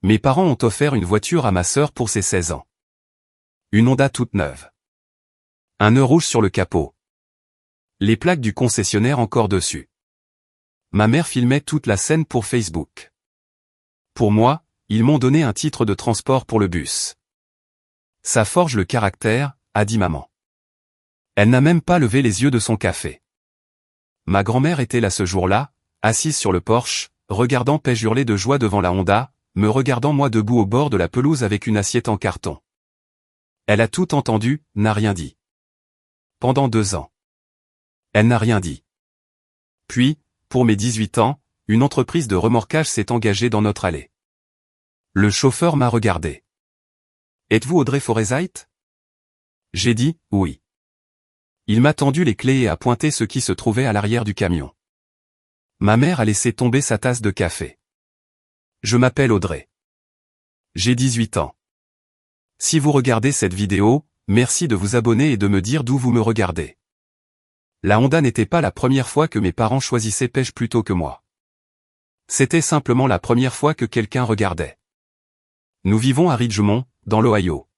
Mes parents ont offert une voiture à ma sœur pour ses 16 ans. Une Honda toute neuve. Un nœud rouge sur le capot. Les plaques du concessionnaire encore dessus. Ma mère filmait toute la scène pour Facebook. Pour moi, ils m'ont donné un titre de transport pour le bus. Ça forge le caractère, a dit maman. Elle n'a même pas levé les yeux de son café. Ma grand-mère était là ce jour-là, assise sur le porche, regardant Paige hurler de joie devant la Honda, me regardant moi debout au bord de la pelouse avec une assiette en carton. Elle a tout entendu, n'a rien dit. Pendant 2 ans. Elle n'a rien dit. Puis, pour mes 18 ans, une entreprise de remorquage s'est engagée dans notre allée. Le chauffeur m'a regardé. « Êtes-vous Audrey Forsythe ?» J'ai dit « oui ». Il m'a tendu les clés et a pointé ce qui se trouvait à l'arrière du camion. Ma mère a laissé tomber sa tasse de café. Je m'appelle Audrey. J'ai 18 ans. Si vous regardez cette vidéo, merci de vous abonner et de me dire d'où vous me regardez. La Honda n'était pas la première fois que mes parents choisissaient Paige plutôt que moi. C'était simplement la première fois que quelqu'un regardait. Nous vivons à Ridgemont, dans l'Ohio.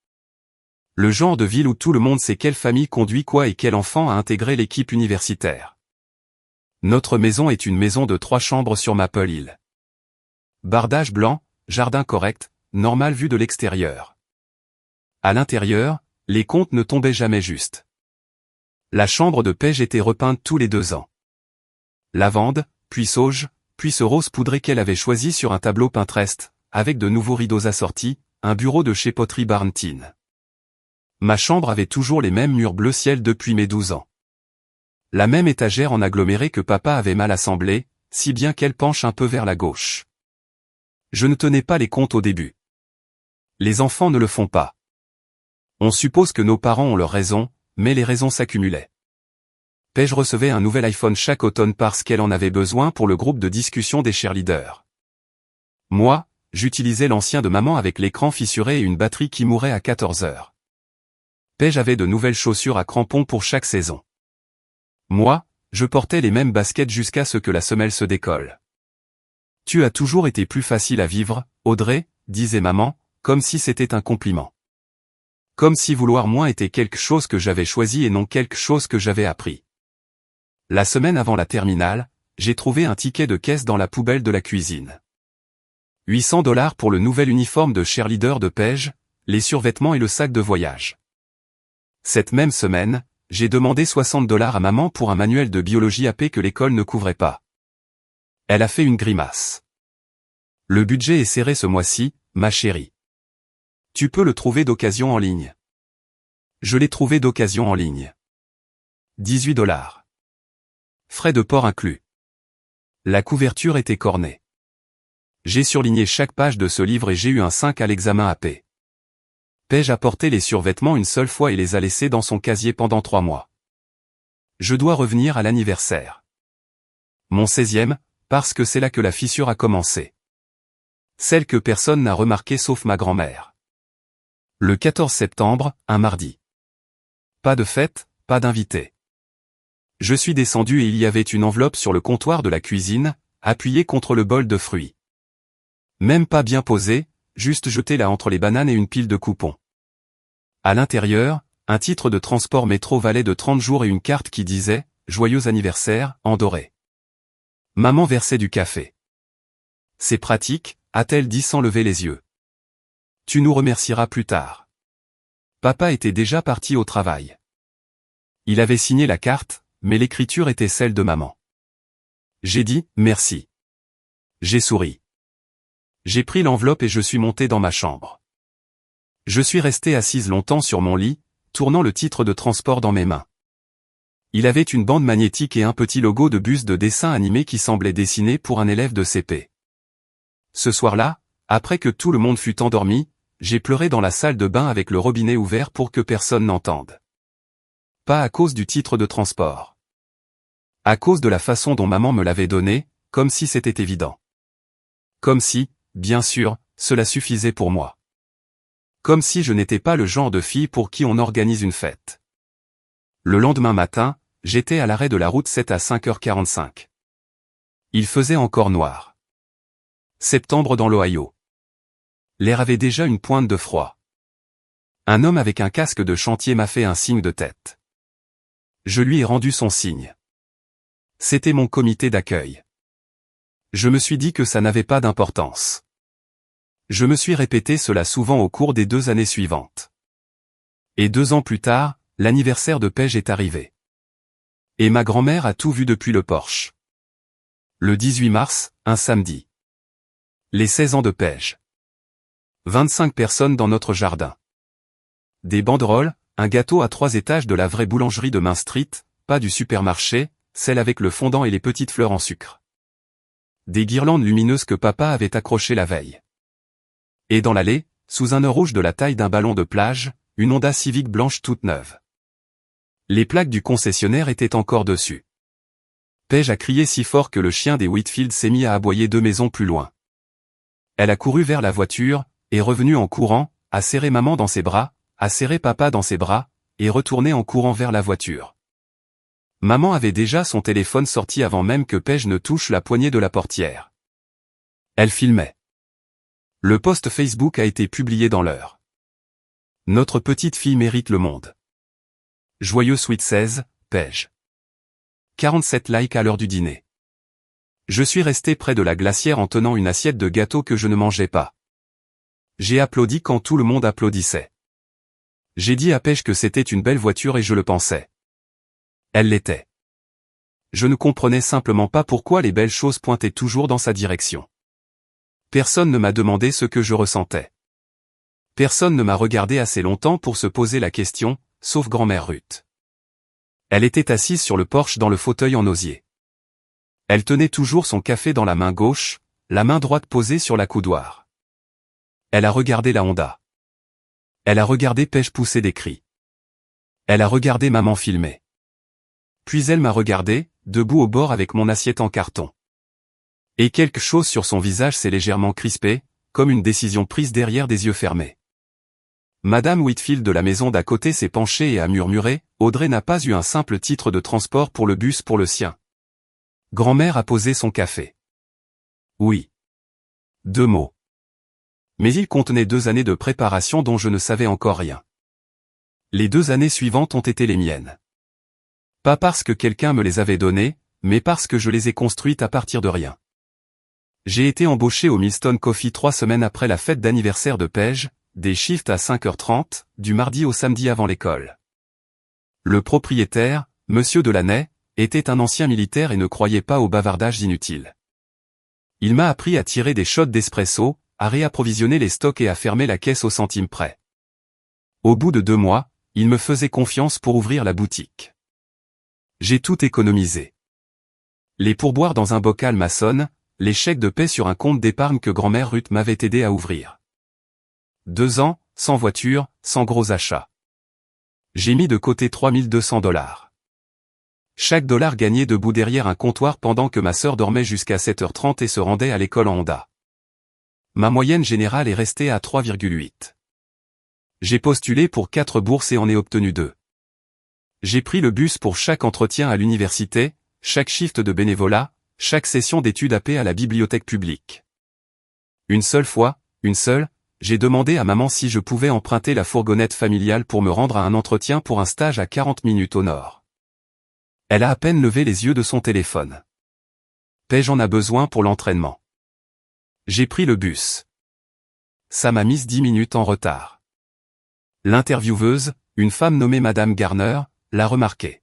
Le genre de ville où tout le monde sait quelle famille conduit quoi et quel enfant a intégré l'équipe universitaire. Notre maison est une maison de 3 chambres sur Maple Hill. Bardage blanc, jardin correct, normal vu de l'extérieur. À l'intérieur, les comptes ne tombaient jamais juste. La chambre de Paige était repeinte tous les 2 ans. Lavande, puis sauge, puis ce rose poudré qu'elle avait choisi sur un tableau Pinterest, avec de nouveaux rideaux assortis, un bureau de chez Poterie Barntin. Ma chambre avait toujours les mêmes murs bleu ciel depuis mes 12 ans. La même étagère en aggloméré que papa avait mal assemblée, si bien qu'elle penche un peu vers la gauche. Je ne tenais pas les comptes au début. Les enfants ne le font pas. On suppose que nos parents ont leurs raisons, mais les raisons s'accumulaient. Paige recevait un nouvel iPhone chaque automne parce qu'elle en avait besoin pour le groupe de discussion des cheerleaders. Moi, j'utilisais l'ancien de maman avec l'écran fissuré et une batterie qui mourait à 14 heures. Paige avait de nouvelles chaussures à crampons pour chaque saison. Moi, je portais les mêmes baskets jusqu'à ce que la semelle se décolle. Tu as toujours été plus facile à vivre, Audrey, disait maman, comme si c'était un compliment. Comme si vouloir moins était quelque chose que j'avais choisi et non quelque chose que j'avais appris. La semaine avant la terminale, j'ai trouvé un ticket de caisse dans la poubelle de la cuisine. 800 $ pour le nouvel uniforme de cheerleader de Paige, les survêtements et le sac de voyage. Cette même semaine, j'ai demandé 60 $ à maman pour un manuel de biologie AP que l'école ne couvrait pas. Elle a fait une grimace. Le budget est serré ce mois-ci, ma chérie. Tu peux le trouver d'occasion en ligne. Je l'ai trouvé d'occasion en ligne. 18 $. Frais de port inclus. La couverture était cornée. J'ai surligné chaque page de ce livre et j'ai eu un 5 à l'examen AP. Paige a porté les survêtements une seule fois et les a laissés dans son casier pendant 3 mois. Je dois revenir à l'anniversaire. Mon 16e, parce que c'est là que la fissure a commencé. Celle que personne n'a remarquée sauf ma grand-mère. Le 14 septembre, un mardi. Pas de fête, pas d'invité. Je suis descendu et il y avait une enveloppe sur le comptoir de la cuisine, appuyée contre le bol de fruits. Même pas bien posée, juste jetée là entre les bananes et une pile de coupons. À l'intérieur, un titre de transport métro Valais de 30 jours et une carte qui disait « Joyeux anniversaire » en doré. Maman versait du café. C'est pratique, a-t-elle dit sans lever les yeux. Tu nous remercieras plus tard. Papa était déjà parti au travail. Il avait signé la carte, mais l'écriture était celle de maman. J'ai dit « merci ». J'ai souri. J'ai pris l'enveloppe et je suis monté dans ma chambre. Je suis resté assise longtemps sur mon lit, tournant le titre de transport dans mes mains. Il avait une bande magnétique et un petit logo de bus de dessin animé qui semblait dessiné pour un élève de CP. Ce soir-là, après que tout le monde fut endormi, j'ai pleuré dans la salle de bain avec le robinet ouvert pour que personne n'entende. Pas à cause du titre de transport. À cause de la façon dont maman me l'avait donné, comme si c'était évident. Comme si, bien sûr, cela suffisait pour moi. Comme si je n'étais pas le genre de fille pour qui on organise une fête. Le lendemain matin, j'étais à l'arrêt de la route 7 à 5h45. Il faisait encore noir. Septembre dans l'Ohio. L'air avait déjà une pointe de froid. Un homme avec un casque de chantier m'a fait un signe de tête. Je lui ai rendu son signe. C'était mon comité d'accueil. Je me suis dit que ça n'avait pas d'importance. Je me suis répété cela souvent au cours des 2 années suivantes. Et 2 ans plus tard, l'anniversaire de Paige est arrivé. Et ma grand-mère a tout vu depuis le porche. Le 18 mars, un samedi. Les 16 ans de Paige. 25 personnes dans notre jardin. Des banderoles, un gâteau à 3 étages de la vraie boulangerie de Main Street, pas du supermarché, celle avec le fondant et les petites fleurs en sucre. Des guirlandes lumineuses que papa avait accrochées la veille. Et dans l'allée, sous un nœud rouge de la taille d'un ballon de plage, une Honda Civic blanche toute neuve. Les plaques du concessionnaire étaient encore dessus. Paige a crié si fort que le chien des Whitfield s'est mis à aboyer 2 maisons plus loin. Elle a couru vers la voiture, est revenue en courant, a serré maman dans ses bras, a serré papa dans ses bras, et retourné en courant vers la voiture. Maman avait déjà son téléphone sorti avant même que Paige ne touche la poignée de la portière. Elle filmait. Le post Facebook a été publié dans l'heure. Notre petite fille mérite le monde. Joyeux Sweet 16, Paige. 47 likes à l'heure du dîner. Je suis resté près de la glacière en tenant une assiette de gâteau que je ne mangeais pas. J'ai applaudi quand tout le monde applaudissait. J'ai dit à Paige que c'était une belle voiture et je le pensais. Elle l'était. Je ne comprenais simplement pas pourquoi les belles choses pointaient toujours dans sa direction. Personne ne m'a demandé ce que je ressentais. Personne ne m'a regardé assez longtemps pour se poser la question, sauf grand-mère Ruth. Elle était assise sur le porche dans le fauteuil en osier. Elle tenait toujours son café dans la main gauche, la main droite posée sur la coudoir. Elle a regardé la Honda. Elle a regardé Paige pousser des cris. Elle a regardé maman filmer. Puis elle m'a regardé, debout au bord avec mon assiette en carton. Et quelque chose sur son visage s'est légèrement crispé, comme une décision prise derrière des yeux fermés. Madame Whitfield de la maison d'à côté s'est penchée et a murmuré, Audrey n'a pas eu un simple titre de transport pour le bus pour le sien. Grand-mère a posé son café. Oui. 2 mots. Mais il contenait 2 années de préparation dont je ne savais encore rien. Les 2 années suivantes ont été les miennes. Pas parce que quelqu'un me les avait données, mais parce que je les ai construites à partir de rien. J'ai été embauché au Millstone Coffee 3 semaines après la fête d'anniversaire de Paige, des shifts à 5h30, du mardi au samedi avant l'école. Le propriétaire, Monsieur Delaney, était un ancien militaire et ne croyait pas aux bavardages inutiles. Il m'a appris à tirer des shots d'espresso, à réapprovisionner les stocks et à fermer la caisse au centime près. Au bout de 2 mois, il me faisait confiance pour ouvrir la boutique. J'ai tout économisé. Les pourboires dans un bocal maçonne, les chèques de paie sur un compte d'épargne que grand-mère Ruth m'avait aidé à ouvrir. 2 ans, sans voiture, sans gros achats. J'ai mis de côté $3200. Chaque dollar gagné debout derrière un comptoir pendant que ma sœur dormait jusqu'à 7h30 et se rendait à l'école en Honda. Ma moyenne générale est restée à 3,8. J'ai postulé pour 4 bourses et en ai obtenu 2. J'ai pris le bus pour chaque entretien à l'université, chaque shift de bénévolat, chaque session d'études AP à la bibliothèque publique. Une seule fois, j'ai demandé à maman si je pouvais emprunter la fourgonnette familiale pour me rendre à un entretien pour un stage à 40 minutes au nord. Elle a à peine levé les yeux de son téléphone. Paige en a besoin pour l'entraînement. J'ai pris le bus. Ça m'a mise 10 minutes en retard. L'intervieweuse, une femme nommée Madame Garner, l'a remarqué.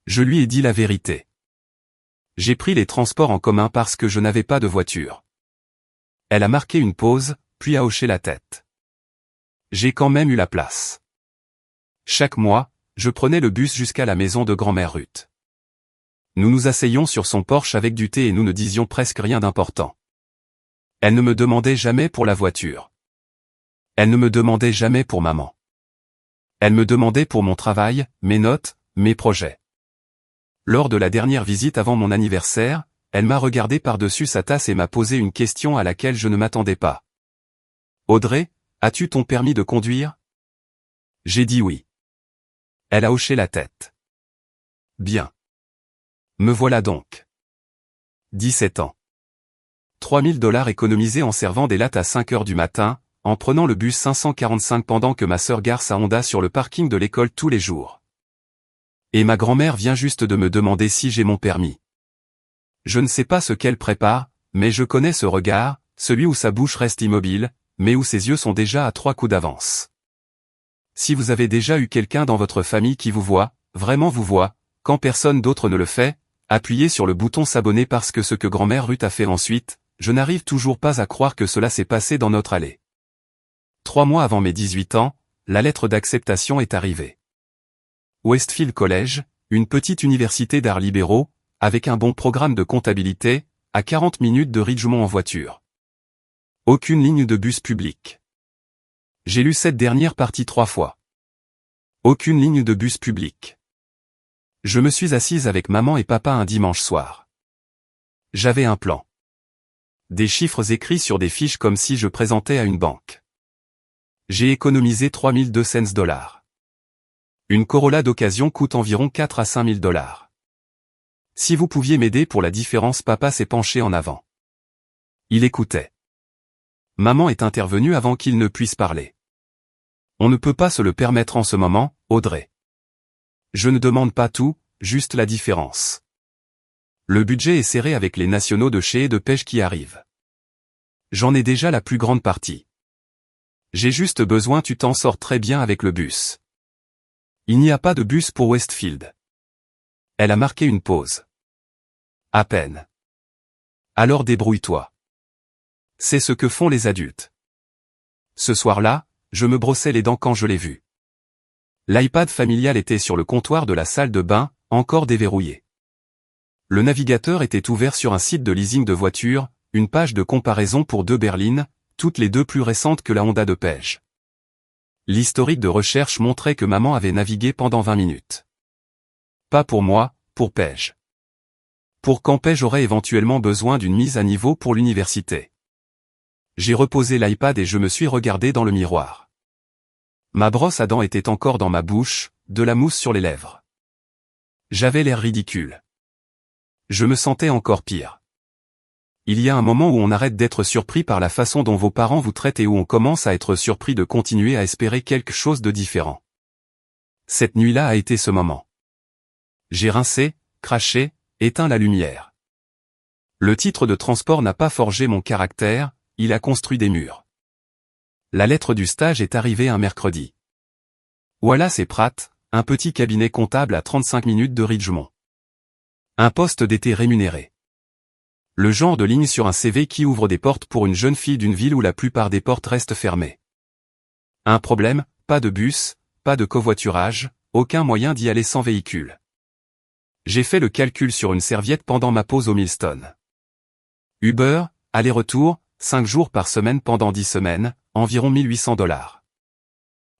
Je lui ai dit la vérité. J'ai pris les transports en commun parce que je n'avais pas de voiture. Elle a marqué une pause, puis a hoché la tête. J'ai quand même eu la place. Chaque mois, je prenais le bus jusqu'à la maison de grand-mère Ruth. Nous nous asseyions sur son porche avec du thé et nous ne disions presque rien d'important. Elle ne me demandait jamais pour la voiture. Elle ne me demandait jamais pour maman. Elle me demandait pour mon travail, mes notes, mes projets. Lors de la dernière visite avant mon anniversaire, elle m'a regardé par-dessus sa tasse et m'a posé une question à laquelle je ne m'attendais pas. Audrey, as-tu ton permis de conduire? J'ai dit oui. Elle a hoché la tête. Bien. Me voilà donc. 17 ans. $3000 économisés en servant des lattes à 5 heures du matin, en prenant le bus 545 pendant que ma sœur gare sa Honda sur le parking de l'école tous les jours. Et ma grand-mère vient juste de me demander si j'ai mon permis. Je ne sais pas ce qu'elle prépare, mais je connais ce regard, celui où sa bouche reste immobile, mais où ses yeux sont déjà à 3 coups d'avance. Si vous avez déjà eu quelqu'un dans votre famille qui vous voit, vraiment vous voit, quand personne d'autre ne le fait, appuyez sur le bouton s'abonner parce que ce que grand-mère Ruth a fait ensuite, je n'arrive toujours pas à croire que cela s'est passé dans notre allée. 3 mois avant mes 18 ans, la lettre d'acceptation est arrivée. Westfield College, une petite université d'arts libéraux, avec un bon programme de comptabilité, à 40 minutes de Ridgemont en voiture. Aucune ligne de bus public. J'ai lu cette dernière partie 3 fois. Aucune ligne de bus public. Je me suis assise avec maman et papa un dimanche soir. J'avais un plan. Des chiffres écrits sur des fiches comme si je présentais à une banque. J'ai économisé $3200. Une Corolla d'occasion coûte environ 4 à 5 000 $. Si vous pouviez m'aider pour la différence, papa s'est penché en avant. Il écoutait. Maman est intervenue avant qu'il ne puisse parler. On ne peut pas se le permettre en ce moment, Audrey. Je ne demande pas tout, juste la différence. Le budget est serré avec les nationaux de chasse et de pêche qui arrivent. J'en ai déjà la plus grande partie. J'ai juste besoin, tu t'en sors très bien avec le bus. Il n'y a pas de bus pour Westfield. Elle a marqué une pause. À peine. Alors débrouille-toi. C'est ce que font les adultes. Ce soir-là, je me brossais les dents quand je l'ai vu. L'iPad familial était sur le comptoir de la salle de bain, encore déverrouillé. Le navigateur était ouvert sur un site de leasing de voitures, une page de comparaison pour 2 berlines, toutes les deux plus récentes que la Honda de Page. L'historique de recherche montrait que maman avait navigué pendant 20 minutes. Pas pour moi, pour Page. Pour quand Page aurait éventuellement besoin d'une mise à niveau pour l'université. J'ai reposé l'iPad et je me suis regardé dans le miroir. Ma brosse à dents était encore dans ma bouche, de la mousse sur les lèvres. J'avais l'air ridicule. Je me sentais encore pire. Il y a un moment où on arrête d'être surpris par la façon dont vos parents vous traitent et où on commence à être surpris de continuer à espérer quelque chose de différent. Cette nuit-là a été ce moment. J'ai rincé, craché, éteint la lumière. Le titre de transport n'a pas forgé mon caractère, il a construit des murs. La lettre du stage est arrivée un mercredi. Wallace et Pratt, un petit cabinet comptable à 35 minutes de Ridgemont. Un poste d'été rémunéré. Le genre de ligne sur un CV qui ouvre des portes pour une jeune fille d'une ville où la plupart des portes restent fermées. Un problème, pas de bus, pas de covoiturage, aucun moyen d'y aller sans véhicule. J'ai fait le calcul sur une serviette pendant ma pause au Milestone. Uber, aller-retour, 5 jours par semaine pendant 10 semaines, environ $1800.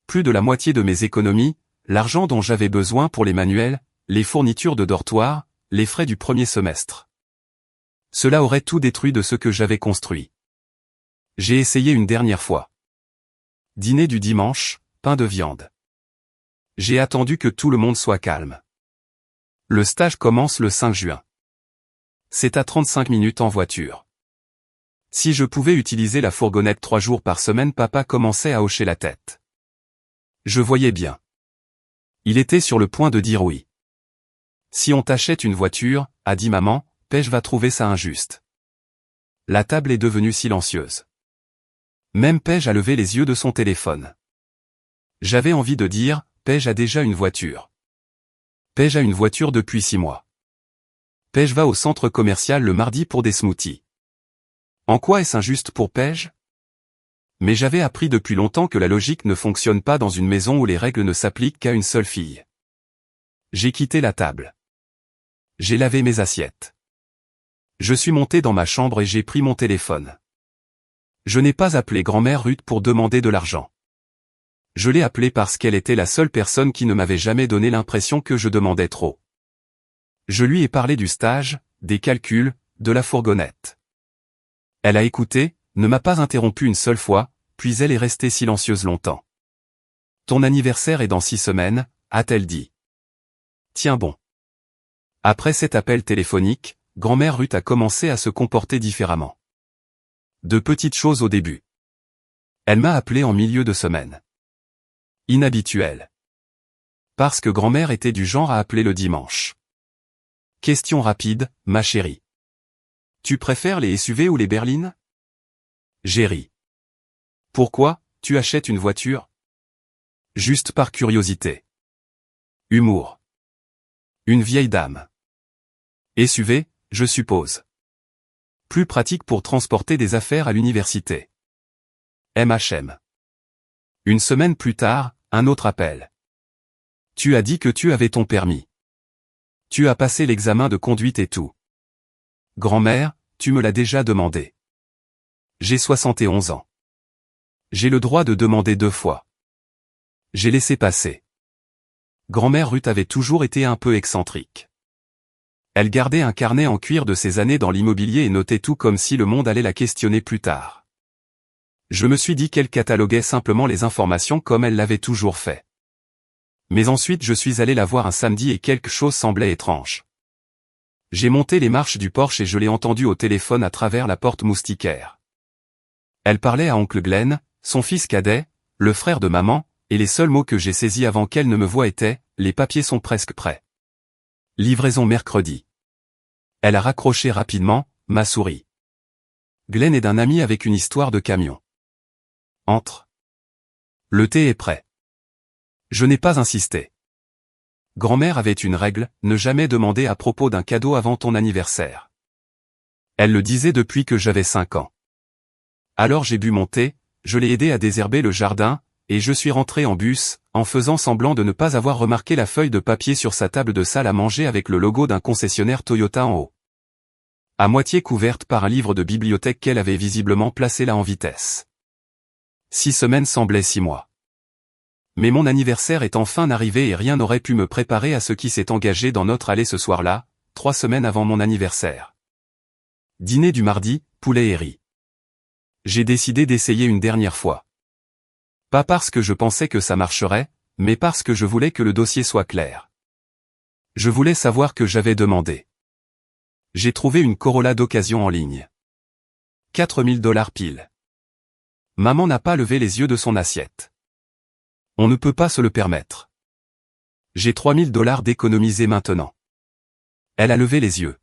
Plus de la moitié de mes économies, l'argent dont j'avais besoin pour les manuels, les fournitures de dortoir, les frais du premier semestre. Cela aurait tout détruit de ce que j'avais construit. J'ai essayé une dernière fois. Dîner du dimanche, pain de viande. J'ai attendu que tout le monde soit calme. Le stage commence le 5 juin. C'est à 35 minutes en voiture. Si je pouvais utiliser la fourgonnette 3 jours par semaine, papa commençait à hocher la tête. Je voyais bien. Il était sur le point de dire oui. Si on t'achète une voiture, a dit maman, Page va trouver ça injuste. La table est devenue silencieuse. Même Page a levé les yeux de son téléphone. J'avais envie de dire, Page a déjà une voiture. Page a une voiture depuis 6 mois. Page va au centre commercial le mardi pour des smoothies. En quoi est-ce injuste pour Page? Mais j'avais appris depuis longtemps que la logique ne fonctionne pas dans une maison où les règles ne s'appliquent qu'à une seule fille. J'ai quitté la table. J'ai lavé mes assiettes. Je suis monté dans ma chambre et j'ai pris mon téléphone. Je n'ai pas appelé grand-mère Ruth pour demander de l'argent. Je l'ai appelée parce qu'elle était la seule personne qui ne m'avait jamais donné l'impression que je demandais trop. Je lui ai parlé du stage, des calculs, de la fourgonnette. Elle a écouté, ne m'a pas interrompu une seule fois, puis elle est restée silencieuse longtemps. Ton anniversaire est dans 6 semaines, a-t-elle dit. Tiens bon. Après cet appel téléphonique, grand-mère Ruth a commencé à se comporter différemment. De petites choses au début. Elle m'a appelé en milieu de semaine. Inhabituel. Parce que grand-mère était du genre à appeler le dimanche. Question rapide, ma chérie. Tu préfères les SUV ou les berlines? J'ai ri. Pourquoi, tu achètes une voiture? Juste par curiosité. Humour. Une vieille dame. SUV, je suppose. Plus pratique pour transporter des affaires à l'université. MHM. Une semaine plus tard, un autre appel. Tu as dit que tu avais ton permis. Tu as passé l'examen de conduite et tout. Grand-mère, tu me l'as déjà demandé. J'ai 71 ans. J'ai le droit de demander 2 fois. J'ai laissé passer. Grand-mère Ruth avait toujours été un peu excentrique. Elle gardait un carnet en cuir de ses années dans l'immobilier et notait tout comme si le monde allait la questionner plus tard. Je me suis dit qu'elle cataloguait simplement les informations comme elle l'avait toujours fait. Mais ensuite je suis allé la voir un samedi et quelque chose semblait étrange. J'ai monté les marches du porche et je l'ai entendue au téléphone à travers la porte moustiquaire. Elle parlait à oncle Glenn, son fils cadet, le frère de maman, et les seuls mots que j'ai saisis avant qu'elle ne me voie étaient « Les papiers sont presque prêts. Livraison mercredi ». Elle a raccroché rapidement, m'a souri. Glenn est d'un ami avec une histoire de camion. Entre. Le thé est prêt. Je n'ai pas insisté. Grand-mère avait une règle, ne jamais demander à propos d'un cadeau avant ton anniversaire. Elle le disait depuis que j'avais 5 ans. Alors j'ai bu mon thé, je l'ai aidé à désherber le jardin, et je suis rentré en bus, en faisant semblant de ne pas avoir remarqué la feuille de papier sur sa table de salle à manger avec le logo d'un concessionnaire Toyota en haut. À moitié couverte par un livre de bibliothèque qu'elle avait visiblement placé là en vitesse. 6 semaines semblaient 6 mois. Mais mon anniversaire est enfin arrivé et rien n'aurait pu me préparer à ce qui s'est engagé dans notre allée ce soir-là, 3 semaines avant mon anniversaire. Dîner du mardi, poulet et riz. J'ai décidé d'essayer une dernière fois. Pas parce que je pensais que ça marcherait, mais parce que je voulais que le dossier soit clair. Je voulais savoir que j'avais demandé. J'ai trouvé une Corolla d'occasion en ligne. 4 000 $ pile. Maman n'a pas levé les yeux de son assiette. On ne peut pas se le permettre. J'ai 3 000 $ d'économiser maintenant. Elle a levé les yeux.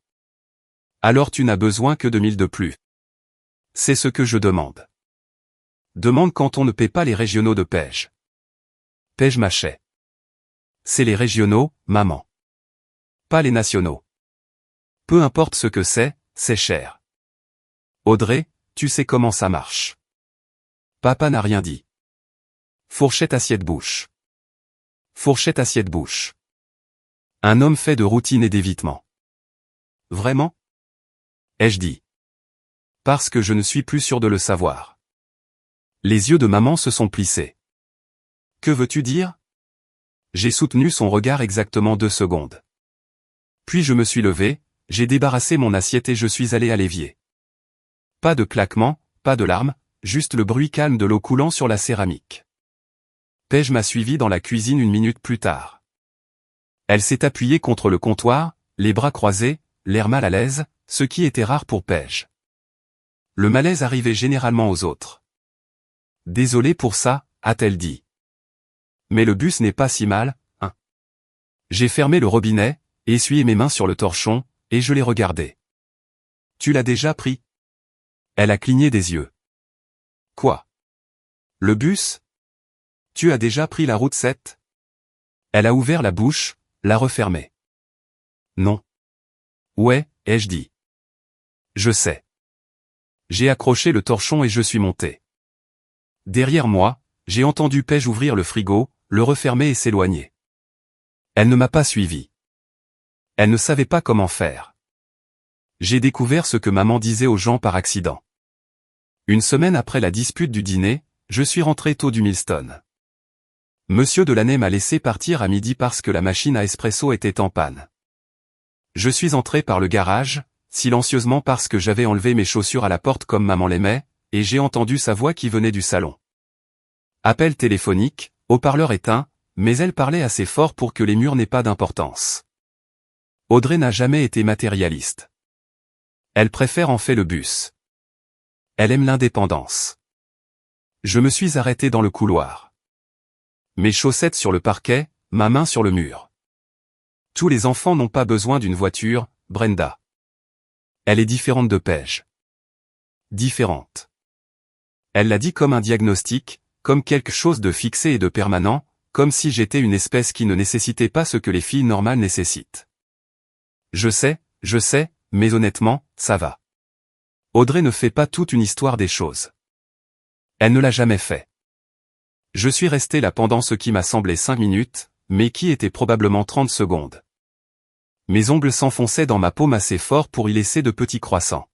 Alors tu n'as besoin que de 1 000 de plus. C'est ce que je demande. Demande quand on ne paie pas les régionaux de Pège. Pège Machet. C'est les régionaux, maman. Pas les nationaux. Peu importe ce que c'est cher. Audrey, tu sais comment ça marche. Papa n'a rien dit. Fourchette assiette bouche. Fourchette assiette bouche. Un homme fait de routine et d'évitement. Vraiment? Ai-je dit. Parce que je ne suis plus sûr de le savoir. Les yeux de maman se sont plissés. Que veux-tu dire? J'ai soutenu son regard exactement 2 secondes. Puis je me suis levé, j'ai débarrassé mon assiette et je suis allé à l'évier. Pas de claquement, pas de larmes, juste le bruit calme de l'eau coulant sur la céramique. Pège m'a suivi dans la cuisine 1 minute plus tard. Elle s'est appuyée contre le comptoir, les bras croisés, l'air mal à l'aise, ce qui était rare pour Pège. Le malaise arrivait généralement aux autres. Désolé pour ça, a-t-elle dit. Mais le bus n'est pas si mal, hein. J'ai fermé le robinet, essuyé mes mains sur le torchon, et je l'ai regardé. Tu l'as déjà pris? Elle a cligné des yeux. Quoi? Le bus? Tu as déjà pris la route 7? Elle a ouvert la bouche, l'a refermée. Non. Ouais, ai-je dit. Je sais. J'ai accroché le torchon et je suis monté. Derrière moi, j'ai entendu Pège ouvrir le frigo, le refermer et s'éloigner. Elle ne m'a pas suivi. Elle ne savait pas comment faire. J'ai découvert ce que maman disait aux gens par accident. 1 semaine après la dispute du dîner, je suis rentré tôt du Milston. Monsieur Delaney m'a laissé partir à midi parce que la machine à espresso était en panne. Je suis entré par le garage, silencieusement parce que j'avais enlevé mes chaussures à la porte comme maman l'aimait, et j'ai entendu sa voix qui venait du salon. Appel téléphonique, haut-parleur éteint, mais elle parlait assez fort pour que les murs n'aient pas d'importance. Audrey n'a jamais été matérialiste. Elle préfère en fait le bus. Elle aime l'indépendance. Je me suis arrêté dans le couloir. Mes chaussettes sur le parquet, ma main sur le mur. Tous les enfants n'ont pas besoin d'une voiture, Brenda. Elle est différente de Paige. Différente. Elle l'a dit comme un diagnostic, comme quelque chose de fixé et de permanent, comme si j'étais une espèce qui ne nécessitait pas ce que les filles normales nécessitent. Je sais, mais honnêtement, ça va. Audrey ne fait pas toute une histoire des choses. Elle ne l'a jamais fait. Je suis resté là pendant ce qui m'a semblé 5 minutes, mais qui était probablement 30 secondes. Mes ongles s'enfonçaient dans ma paume assez fort pour y laisser de petits croissants.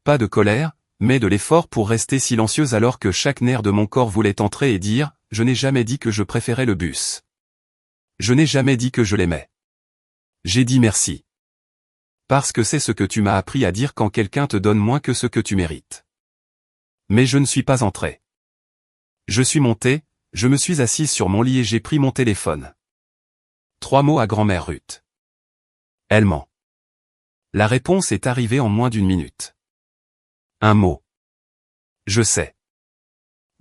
Pas de colère, mais de l'effort pour rester silencieuse alors que chaque nerf de mon corps voulait entrer et dire « Je n'ai jamais dit que je préférais le bus. Je n'ai jamais dit que je l'aimais. J'ai dit merci. Parce que c'est ce que tu m'as appris à dire quand quelqu'un te donne moins que ce que tu mérites. » Mais je ne suis pas entré. Je suis monté, je me suis assise sur mon lit et j'ai pris mon téléphone. 3 mots à grand-mère Ruth. Elle ment. La réponse est arrivée en moins d'une minute. 1 mot. Je sais.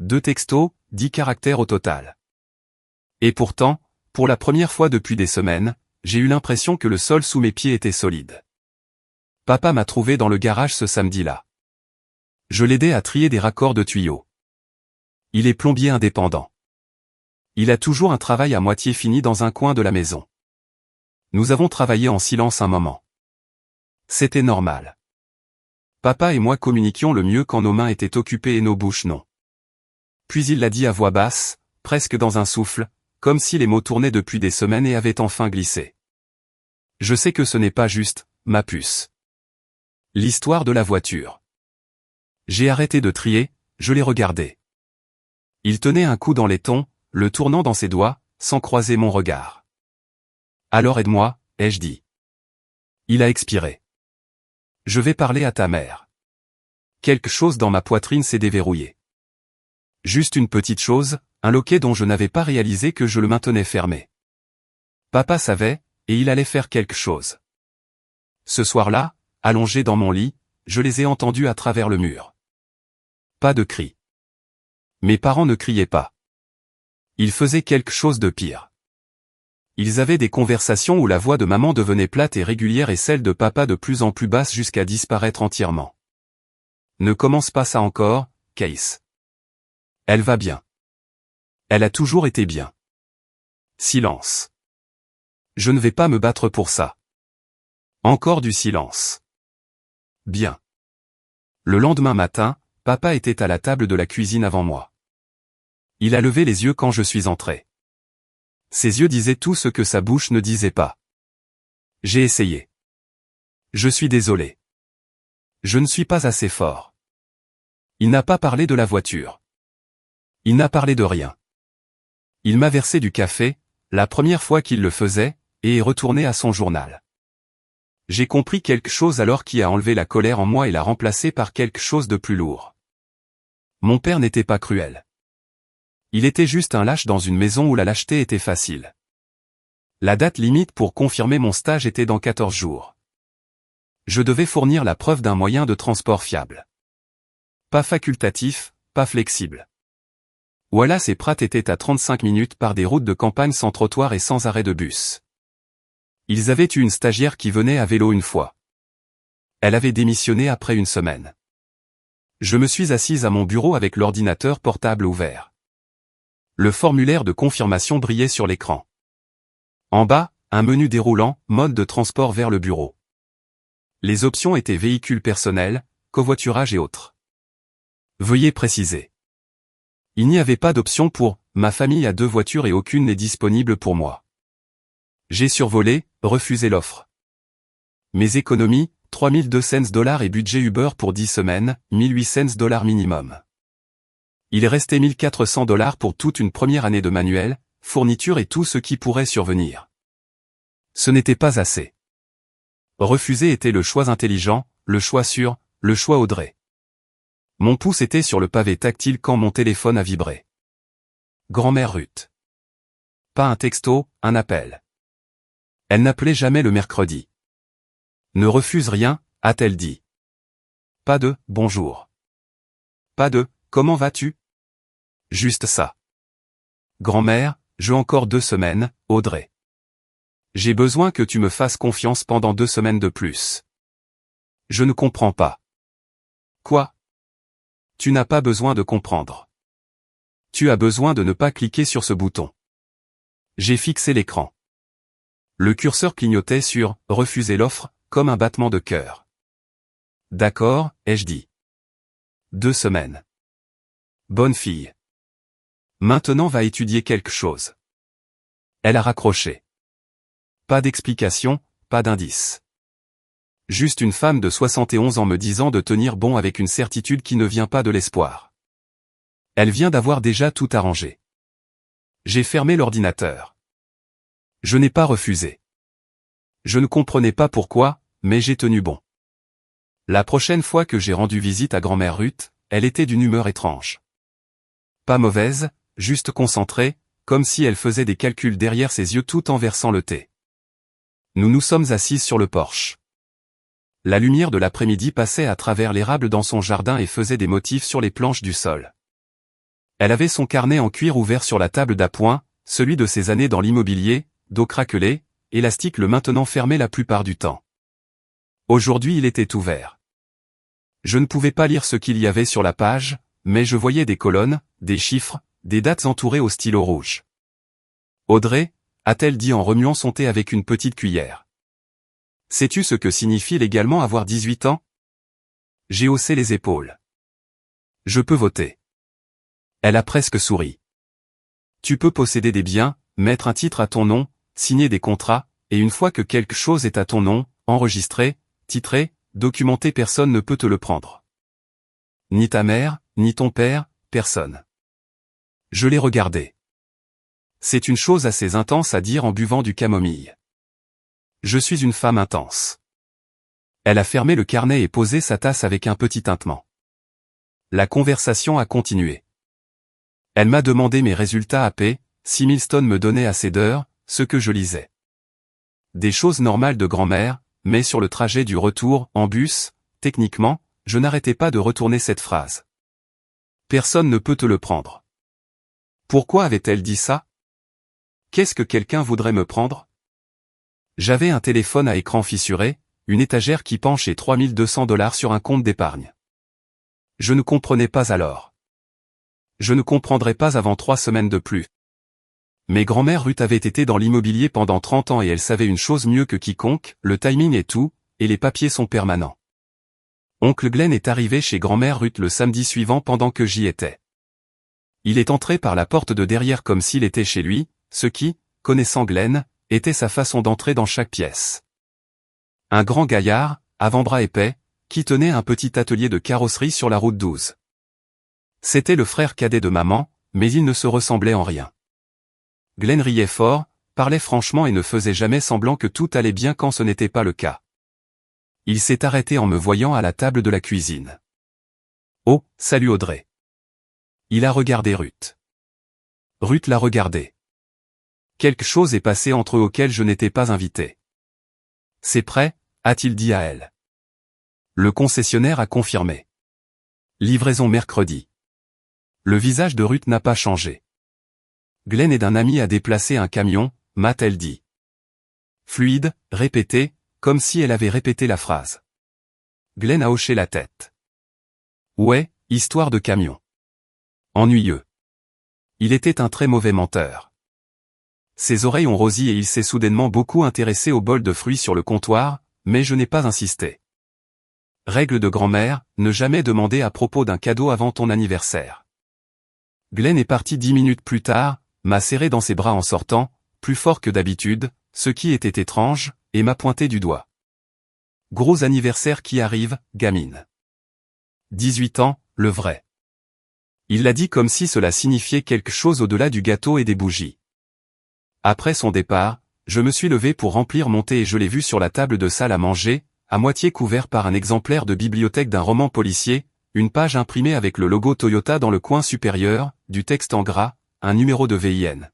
2 textos, 10 caractères au total. Et pourtant, pour la première fois depuis des semaines, j'ai eu l'impression que le sol sous mes pieds était solide. Papa m'a trouvé dans le garage ce samedi-là. Je l'aidais à trier des raccords de tuyaux. Il est plombier indépendant. Il a toujours un travail à moitié fini dans un coin de la maison. Nous avons travaillé en silence un moment. C'était normal. Papa et moi communiquions le mieux quand nos mains étaient occupées et nos bouches non. Puis il l'a dit à voix basse, presque dans un souffle, comme si les mots tournaient depuis des semaines et avaient enfin glissé. Je sais que ce n'est pas juste, ma puce. L'histoire de la voiture. J'ai arrêté de trier, je l'ai regardé. Il tenait un coup dans les tons, le tournant dans ses doigts, sans croiser mon regard. Alors aide-moi, ai-je dit. Il a expiré. Je vais parler à ta mère. Quelque chose dans ma poitrine s'est déverrouillé. Juste une petite chose, un loquet dont je n'avais pas réalisé que je le maintenais fermé. Papa savait, et il allait faire quelque chose. Ce soir-là, allongé dans mon lit, je les ai entendus à travers le mur. Pas de cris. Mes parents ne criaient pas. Ils faisaient quelque chose de pire. Ils avaient des conversations où la voix de maman devenait plate et régulière et celle de papa de plus en plus basse jusqu'à disparaître entièrement. Ne commence pas ça encore, Case. Elle va bien. Elle a toujours été bien. Silence. Je ne vais pas me battre pour ça. Encore du silence. Bien. Le lendemain matin, papa était à la table de la cuisine avant moi. Il a levé les yeux quand je suis entré. Ses yeux disaient tout ce que sa bouche ne disait pas. J'ai essayé. Je suis désolé. Je ne suis pas assez fort. Il n'a pas parlé de la voiture. Il n'a parlé de rien. Il m'a versé du café, la première fois qu'il le faisait, et est retourné à son journal. J'ai compris quelque chose alors qui a enlevé la colère en moi et l'a remplacée par quelque chose de plus lourd. Mon père n'était pas cruel. Il était juste un lâche dans une maison où la lâcheté était facile. La date limite pour confirmer mon stage était dans 14 jours. Je devais fournir la preuve d'un moyen de transport fiable. Pas facultatif, pas flexible. Wallace et Pratt étaient à 35 minutes par des routes de campagne sans trottoir et sans arrêt de bus. Ils avaient eu une stagiaire qui venait à vélo une fois. Elle avait démissionné après une semaine. Je me suis assise à mon bureau avec l'ordinateur portable ouvert. Le formulaire de confirmation brillait sur l'écran. En bas, un menu déroulant, mode de transport vers le bureau. Les options étaient véhicules personnels, covoiturage et autres. Veuillez préciser. Il n'y avait pas d'option pour « ma famille a 2 voitures et aucune n'est disponible pour moi ». J'ai survolé, refusé l'offre. Mes économies, 3200 $ et budget Uber pour 10 semaines, 1800 $ minimum. Il restait 1400 $ pour toute une première année de manuel, fourniture et tout ce qui pourrait survenir. Ce n'était pas assez. Refuser était le choix intelligent, le choix sûr, le choix Audrey. Mon pouce était sur le pavé tactile quand mon téléphone a vibré. Grand-mère Ruth. Pas un texto, un appel. Elle n'appelait jamais le mercredi. Ne refuse rien, a-t-elle dit. Pas de « bonjour ». pas de « Comment vas-tu ?» Juste ça. Grand-mère, je encore 2 semaines, Audrey. J'ai besoin que tu me fasses confiance pendant 2 semaines de plus. Je ne comprends pas. Quoi? Tu n'as pas besoin de comprendre. Tu as besoin de ne pas cliquer sur ce bouton. J'ai fixé l'écran. Le curseur clignotait sur « Refuser l'offre » comme un battement de cœur. D'accord, ai-je dit. 2 semaines. Bonne fille. Maintenant va étudier quelque chose. Elle a raccroché. Pas d'explication, pas d'indice. Juste une femme de 71 ans me disant de tenir bon avec une certitude qui ne vient pas de l'espoir. Elle vient d'avoir déjà tout arrangé. J'ai fermé l'ordinateur. Je n'ai pas refusé. Je ne comprenais pas pourquoi, mais j'ai tenu bon. La prochaine fois que j'ai rendu visite à grand-mère Ruth, elle était d'une humeur étrange. Pas mauvaise, juste concentrée, comme si elle faisait des calculs derrière ses yeux tout en versant le thé. Nous nous sommes assises sur le porche. La lumière de l'après-midi passait à travers l'érable dans son jardin et faisait des motifs sur les planches du sol. Elle avait son carnet en cuir ouvert sur la table d'appoint, celui de ses années dans l'immobilier, dos craquelé, élastique le maintenant fermé la plupart du temps. Aujourd'hui il était ouvert. Je ne pouvais pas lire ce qu'il y avait sur la page, mais je voyais des colonnes, des chiffres, des dates entourées au stylo rouge. Audrey, a-t-elle dit en remuant son thé avec une petite cuillère. Sais-tu ce que signifie légalement avoir 18 ans? J'ai haussé les épaules. Je peux voter. Elle a presque souri. Tu peux posséder des biens, mettre un titre à ton nom, signer des contrats, et une fois que quelque chose est à ton nom, enregistré, titré, documenté, personne ne peut te le prendre. Ni ta mère, ni ton père, personne. Je l'ai regardé. C'est une chose assez intense à dire en buvant du camomille. Je suis une femme intense. Elle a fermé le carnet et posé sa tasse avec un petit tintement. La conversation a continué. Elle m'a demandé mes résultats AP, si Milston me donnait assez d'heures, ce que je lisais. Des choses normales de grand-mère, mais sur le trajet du retour, en bus, techniquement, je n'arrêtais pas de retourner cette phrase. Personne ne peut te le prendre. Pourquoi avait-elle dit ça? Qu'est-ce que quelqu'un voudrait me prendre? J'avais un téléphone à écran fissuré, une étagère qui penche et $3200 sur un compte d'épargne. Je ne comprenais pas alors. Je ne comprendrai pas avant 3 semaines de plus. Mais grand-mère Ruth avait été dans l'immobilier pendant 30 ans et elle savait une chose mieux que quiconque, le timing est tout, et les papiers sont permanents. Oncle Glenn est arrivé chez grand-mère Ruth le samedi suivant pendant que j'y étais. Il est entré par la porte de derrière comme s'il était chez lui, ce qui, connaissant Glenn, était sa façon d'entrer dans chaque pièce. Un grand gaillard, avant-bras épais, qui tenait un petit atelier de carrosserie sur la route 12. C'était le frère cadet de maman, mais il ne se ressemblait en rien. Glenn riait fort, parlait franchement et ne faisait jamais semblant que tout allait bien quand ce n'était pas le cas. Il s'est arrêté en me voyant à la table de la cuisine. Oh, salut Audrey. Il a regardé Ruth. Ruth l'a regardé. Quelque chose est passé entre eux auquel je n'étais pas invité. C'est prêt, a-t-il dit à elle. Le concessionnaire a confirmé. Livraison mercredi. Le visage de Ruth n'a pas changé. Glenn aide un ami à déplacer un camion, m'a-t-elle dit. Fluide, répété, comme si elle avait répété la phrase. Glenn a hoché la tête. Ouais, histoire de camion. Ennuyeux. Il était un très mauvais menteur. Ses oreilles ont rosi et il s'est soudainement beaucoup intéressé au bol de fruits sur le comptoir, mais je n'ai pas insisté. Règle de grand-mère, ne jamais demander à propos d'un cadeau avant ton anniversaire. Glenn est parti 10 minutes plus tard, m'a serré dans ses bras en sortant, plus fort que d'habitude, ce qui était étrange, et m'a pointé du doigt. Gros anniversaire qui arrive, gamine. 18 ans, le vrai. Il l'a dit comme si cela signifiait quelque chose au-delà du gâteau et des bougies. Après son départ, je me suis levé pour remplir mon thé et je l'ai vu sur la table de salle à manger, à moitié couvert par un exemplaire de bibliothèque d'un roman policier, une page imprimée avec le logo Toyota dans le coin supérieur, du texte en gras, un numéro de VIN.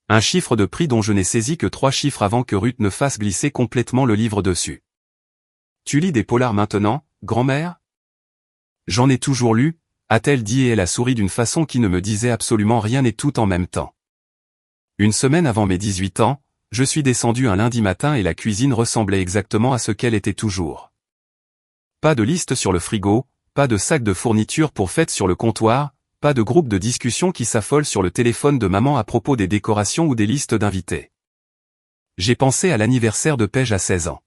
Un chiffre de prix dont je n'ai saisi que 3 chiffres avant que Ruth ne fasse glisser complètement le livre dessus. Tu lis des polars maintenant, grand-mère? J'en ai toujours lu, a-t-elle dit et elle a souri d'une façon qui ne me disait absolument rien et tout en même temps. Une semaine avant mes 18 ans, je suis descendu un lundi matin et la cuisine ressemblait exactement à ce qu'elle était toujours. Pas de liste sur le frigo, pas de sac de fournitures pour fête sur le comptoir, pas de groupe de discussion qui s'affole sur le téléphone de maman à propos des décorations ou des listes d'invités. J'ai pensé à l'anniversaire de Paige à 16 ans.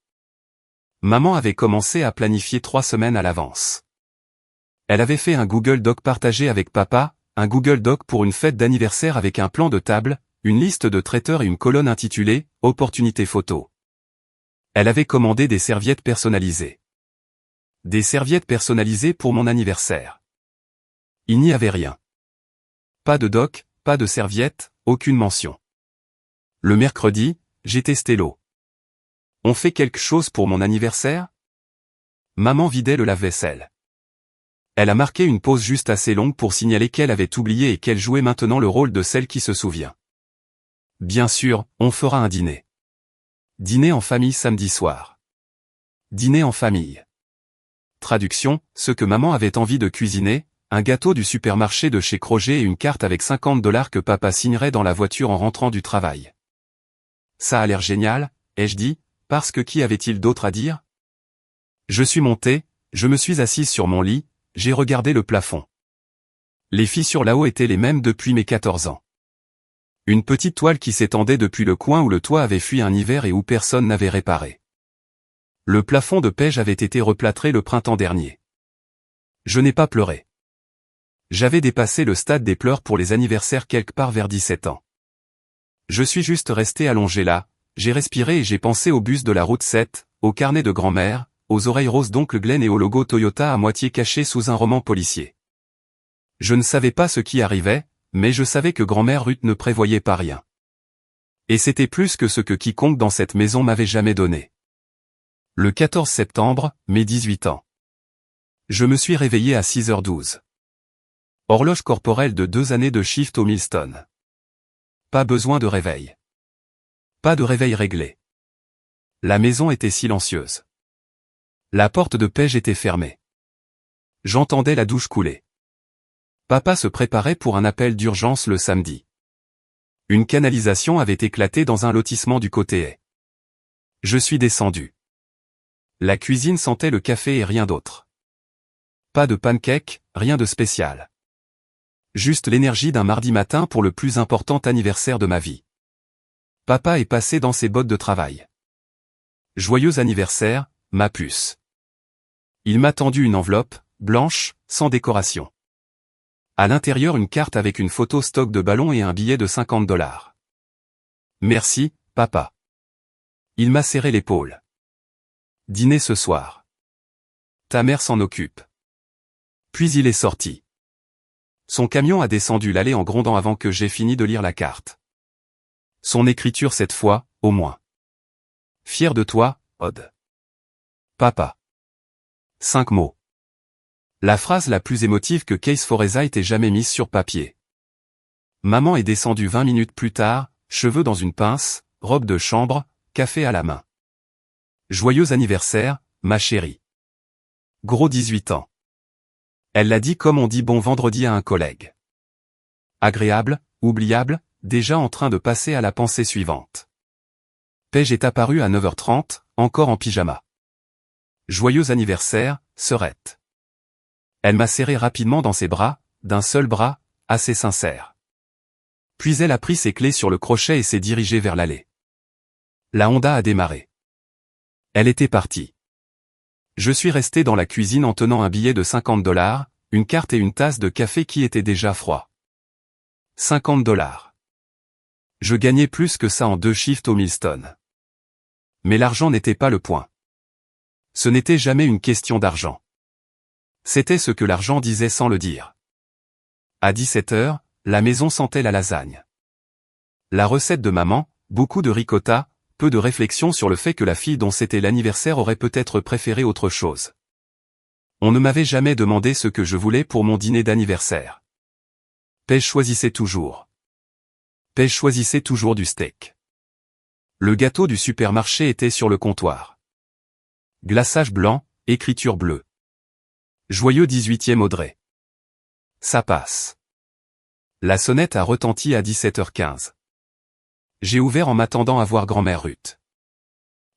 Maman avait commencé à planifier 3 semaines à l'avance. Elle avait fait un Google Doc partagé avec papa, un Google Doc pour une fête d'anniversaire avec un plan de table, une liste de traiteurs et une colonne intitulée « Opportunité photo ». Elle avait commandé des serviettes personnalisées. Des serviettes personnalisées pour mon anniversaire. Il n'y avait rien. Pas de doc, pas de serviettes, aucune mention. Le mercredi, j'ai testé l'eau. On fait quelque chose pour mon anniversaire? Maman vidait le lave-vaisselle. Elle a marqué une pause juste assez longue pour signaler qu'elle avait oublié et qu'elle jouait maintenant le rôle de celle qui se souvient. Bien sûr, on fera un dîner. Dîner en famille samedi soir. Dîner en famille. Traduction, ce que maman avait envie de cuisiner, un gâteau du supermarché de chez Kroger et une carte avec $50 que papa signerait dans la voiture en rentrant du travail. Ça a l'air génial, ai-je dit, parce que qui avait-il d'autre à dire? Je suis monté, je me suis assise sur mon lit, j'ai regardé le plafond. Les fissures là-haut étaient les mêmes depuis mes 14 ans. Une petite toile qui s'étendait depuis le coin où le toit avait fui un hiver et où personne n'avait réparé. Le plafond de Paige avait été replâtré le printemps dernier. Je n'ai pas pleuré. J'avais dépassé le stade des pleurs pour les anniversaires quelque part vers 17 ans. Je suis juste resté allongé là, j'ai respiré et j'ai pensé au bus de la route 7, au carnet de grand-mère, aux oreilles roses d'oncle Glenn et au logo Toyota à moitié caché sous un roman policier. Je ne savais pas ce qui arrivait, mais je savais que grand-mère Ruth ne prévoyait pas rien. Et c'était plus que ce que quiconque dans cette maison m'avait jamais donné. Le 14 septembre, mes 18 ans. Je me suis réveillé à 6h12. Horloge corporelle de 2 années de shift au Milestone. Pas besoin de réveil. Pas de réveil réglé. La maison était silencieuse. La porte de Paige était fermée. J'entendais la douche couler. Papa se préparait pour un appel d'urgence le samedi. Une canalisation avait éclaté dans un lotissement du côté est. Je suis descendu. La cuisine sentait le café et rien d'autre. Pas de pancake, rien de spécial. Juste l'énergie d'un mardi matin pour le plus important anniversaire de ma vie. Papa est passé dans ses bottes de travail. Joyeux anniversaire, ma puce. Il m'a tendu une enveloppe, blanche, sans décoration. À l'intérieur une carte avec une photo stock de ballon et un billet de $50. Merci, papa. Il m'a serré l'épaule. Dîner ce soir. Ta mère s'en occupe. Puis il est sorti. Son camion a descendu l'allée en grondant avant que j'aie fini de lire la carte. Son écriture cette fois, au moins. Fier de toi, Odd. Papa. 5 mots. La phrase la plus émotive que Case Foreza ait jamais mise sur papier. Maman est descendue 20 minutes plus tard, cheveux dans une pince, robe de chambre, café à la main. Joyeux anniversaire, ma chérie. Gros 18 ans. Elle l'a dit comme on dit bon vendredi à un collègue. Agréable, oubliable, déjà en train de passer à la pensée suivante. Paige est apparue à 9h30, encore en pyjama. Joyeux anniversaire, sœurette. Elle m'a serré rapidement dans ses bras, d'un seul bras, assez sincère. Puis elle a pris ses clés sur le crochet et s'est dirigée vers l'allée. La Honda a démarré. Elle était partie. Je suis resté dans la cuisine en tenant un billet de $50, une carte et une tasse de café qui était déjà froid. $50. Je gagnais plus que ça en 2 shifts au Milestone. Mais l'argent n'était pas le point. Ce n'était jamais une question d'argent. C'était ce que l'argent disait sans le dire. À 17h, la maison sentait la lasagne. La recette de maman, beaucoup de ricotta, peu de réflexion sur le fait que la fille dont c'était l'anniversaire aurait peut-être préféré autre chose. On ne m'avait jamais demandé ce que je voulais pour mon dîner d'anniversaire. Paige choisissait toujours. Paige choisissait toujours du steak. Le gâteau du supermarché était sur le comptoir. Glaçage blanc, écriture bleue. Joyeux 18e Audrey. Ça passe. La sonnette a retenti à 17h15. J'ai ouvert en m'attendant à voir grand-mère Ruth.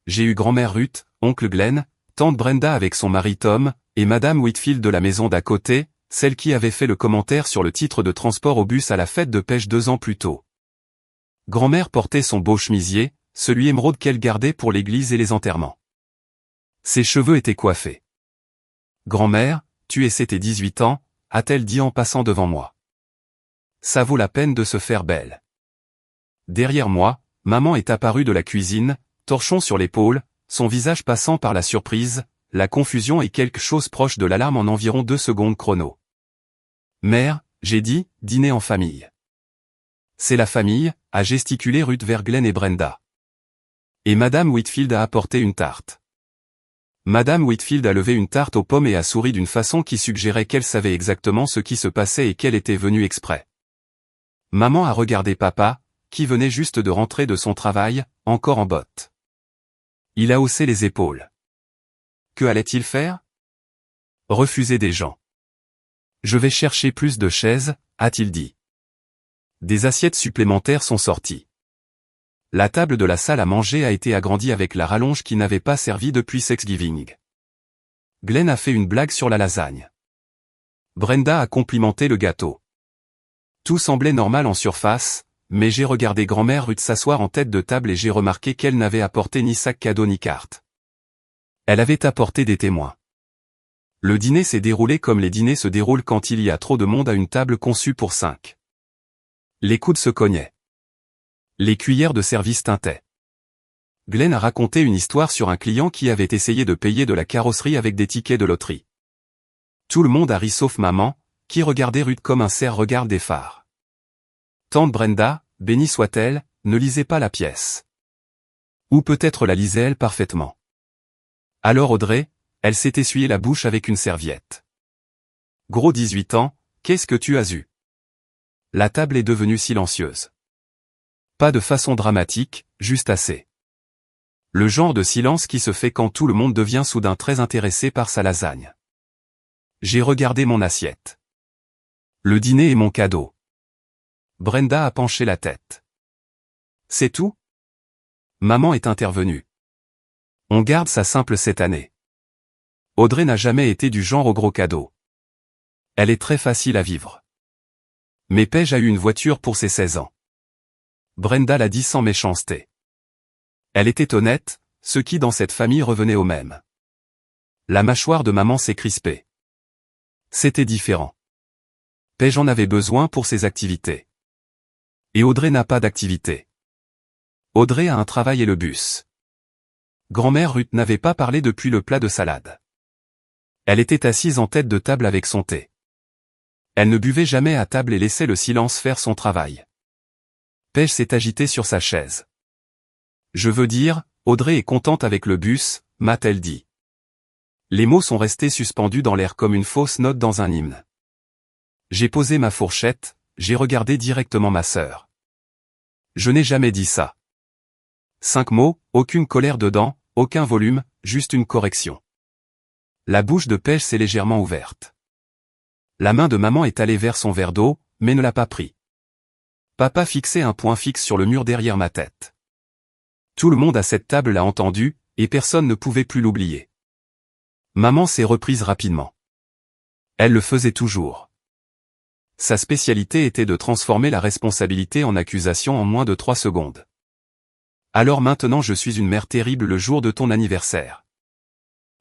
J'ai eu grand-mère Ruth, oncle Glenn, tante Brenda avec son mari Tom, et madame Whitfield de la maison d'à côté, celle qui avait fait le commentaire sur le titre de transport au bus à la fête de pêche 2 ans plus tôt. Grand-mère portait son beau chemisier, celui émeraude qu'elle gardait pour l'église et les enterrements. Ses cheveux étaient coiffés. « Grand-mère, tu essaies tes 18 ans », a-t-elle dit en passant devant moi. Ça vaut la peine de se faire belle. Derrière moi, maman est apparue de la cuisine, torchon sur l'épaule, son visage passant par la surprise, la confusion et quelque chose proche de l'alarme en environ 2 secondes chrono. Mère, j'ai dit, dîner en famille. C'est la famille, a gesticulé Ruth vers Glenn et Brenda. Et madame Whitfield a apporté une tarte. Madame Whitfield a levé une tarte aux pommes et a souri d'une façon qui suggérait qu'elle savait exactement ce qui se passait et qu'elle était venue exprès. Maman a regardé papa, qui venait juste de rentrer de son travail, encore en bottes. Il a haussé les épaules. Que allait-il faire? Refuser des gens. Je vais chercher plus de chaises, a-t-il dit. Des assiettes supplémentaires sont sorties. La table de la salle à manger a été agrandie avec la rallonge qui n'avait pas servi depuis Thanksgiving. Glenn a fait une blague sur la lasagne. Brenda a complimenté le gâteau. Tout semblait normal en surface, mais j'ai regardé grand-mère Ruth s'asseoir en tête de table et j'ai remarqué qu'elle n'avait apporté ni sac cadeau ni carte. Elle avait apporté des témoins. Le dîner s'est déroulé comme les dîners se déroulent quand il y a trop de monde à une table conçue pour 5. Les coudes se cognaient. Les cuillères de service tintaient. Glenn a raconté une histoire sur un client qui avait essayé de payer de la carrosserie avec des tickets de loterie. Tout le monde a ri sauf maman, qui regardait Ruth comme un cerf regarde des phares. Tante Brenda, bénie soit-elle, ne lisait pas la pièce. Ou peut-être la lisait-elle parfaitement. Alors Audrey, elle s'est essuyé la bouche avec une serviette. Gros 18 ans, qu'est-ce que tu as eu? La table est devenue silencieuse. Pas de façon dramatique, juste assez. Le genre de silence qui se fait quand tout le monde devient soudain très intéressé par sa lasagne. J'ai regardé mon assiette. Le dîner est mon cadeau. Brenda a penché la tête. C'est tout? Maman est intervenue. On garde ça simple cette année. Audrey n'a jamais été du genre au gros cadeau. Elle est très facile à vivre. Mais Paige a eu une voiture pour ses 16 ans. Brenda l'a dit sans méchanceté. Elle était honnête, ce qui dans cette famille revenait au même. La mâchoire de maman s'est crispée. C'était différent. Paige en avait besoin pour ses activités. Et Audrey n'a pas d'activité. Audrey a un travail et le bus. Grand-mère Ruth n'avait pas parlé depuis le plat de salade. Elle était assise en tête de table avec son thé. Elle ne buvait jamais à table et laissait le silence faire son travail. Paige s'est agitée sur sa chaise. Je veux dire, Audrey est contente avec le bus, m'a-t-elle dit. Les mots sont restés suspendus dans l'air comme une fausse note dans un hymne. J'ai posé ma fourchette, j'ai regardé directement ma sœur. Je n'ai jamais dit ça. 5 mots, aucune colère dedans, aucun volume, juste une correction. La bouche de Paige s'est légèrement ouverte. La main de maman est allée vers son verre d'eau, mais ne l'a pas pris. Papa fixait un point fixe sur le mur derrière ma tête. Tout le monde à cette table l'a entendu, et personne ne pouvait plus l'oublier. Maman s'est reprise rapidement. Elle le faisait toujours. Sa spécialité était de transformer la responsabilité en accusation en moins de 3 secondes. Alors maintenant je suis une mère terrible le jour de ton anniversaire.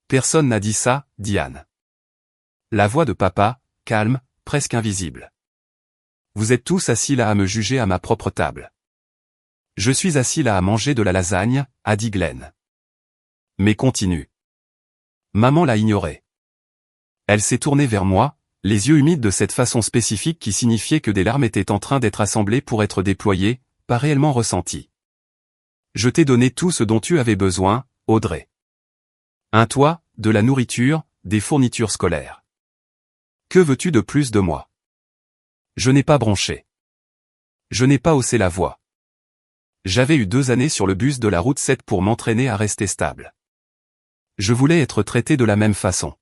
Personne n'a dit ça, Diane. La voix de papa, calme, presque invisible. Vous êtes tous assis là à me juger à ma propre table. Je suis assis là à manger de la lasagne, a dit Glenn. Mais continue. Maman l'a ignoré. Elle s'est tournée vers moi, les yeux humides de cette façon spécifique qui signifiait que des larmes étaient en train d'être assemblées pour être déployées, pas réellement ressenties. Je t'ai donné tout ce dont tu avais besoin, Audrey. Un toit, de la nourriture, des fournitures scolaires. Que veux-tu de plus de moi? Je n'ai pas bronché. Je n'ai pas haussé la voix. J'avais eu 2 années sur le bus de la route 7 pour m'entraîner à rester stable. Je voulais être traité de la même façon.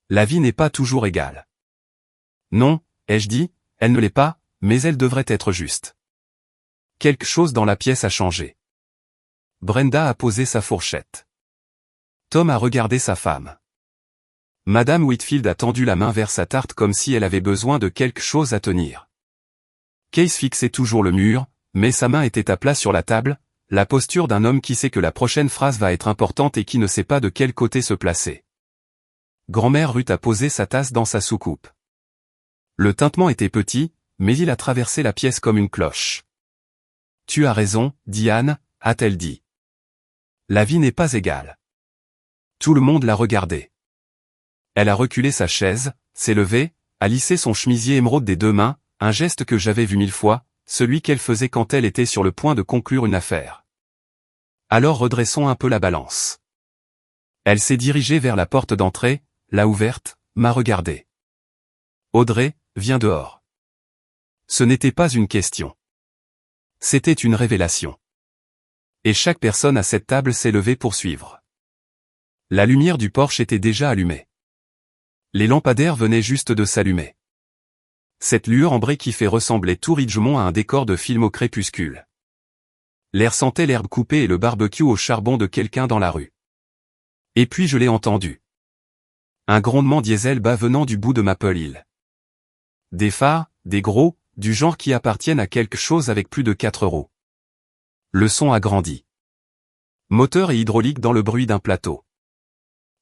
La vie n'est pas toujours égale. Non, ai-je dit, elle ne l'est pas, mais elle devrait être juste. Quelque chose dans la pièce a changé. Brenda a posé sa fourchette. Tom a regardé sa femme. Madame Whitfield a tendu la main vers sa tarte comme si elle avait besoin de quelque chose à tenir. Case fixait toujours le mur, mais sa main était à plat sur la table, la posture d'un homme qui sait que la prochaine phrase va être importante et qui ne sait pas de quel côté se placer. Grand-mère Ruth a posé sa tasse dans sa soucoupe. Le tintement était petit, mais il a traversé la pièce comme une cloche. Tu as raison, Diane, a-t-elle dit. La vie n'est pas égale. Tout le monde l'a regardée. Elle a reculé sa chaise, s'est levée, a lissé son chemisier émeraude des deux mains, un geste que j'avais vu 1000 fois, celui qu'elle faisait quand elle était sur le point de conclure une affaire. Alors redressons un peu la balance. Elle s'est dirigée vers la porte d'entrée, l'a ouverte, m'a regardé. Audrey, viens dehors. Ce n'était pas une question. C'était une révélation. Et chaque personne à cette table s'est levée pour suivre. La lumière du porche était déjà allumée. Les lampadaires venaient juste de s'allumer. Cette lueur ambrée qui fait ressembler tout Ridgemont à un décor de film au crépuscule. L'air sentait l'herbe coupée et le barbecue au charbon de quelqu'un dans la rue. Et puis je l'ai entendu. Un grondement diesel bas venant du bout de Maple Hill. Des phares, des gros, du genre qui appartiennent à quelque chose avec plus de 4 roues. Le son a grandi. Moteur et hydraulique dans le bruit d'un plateau.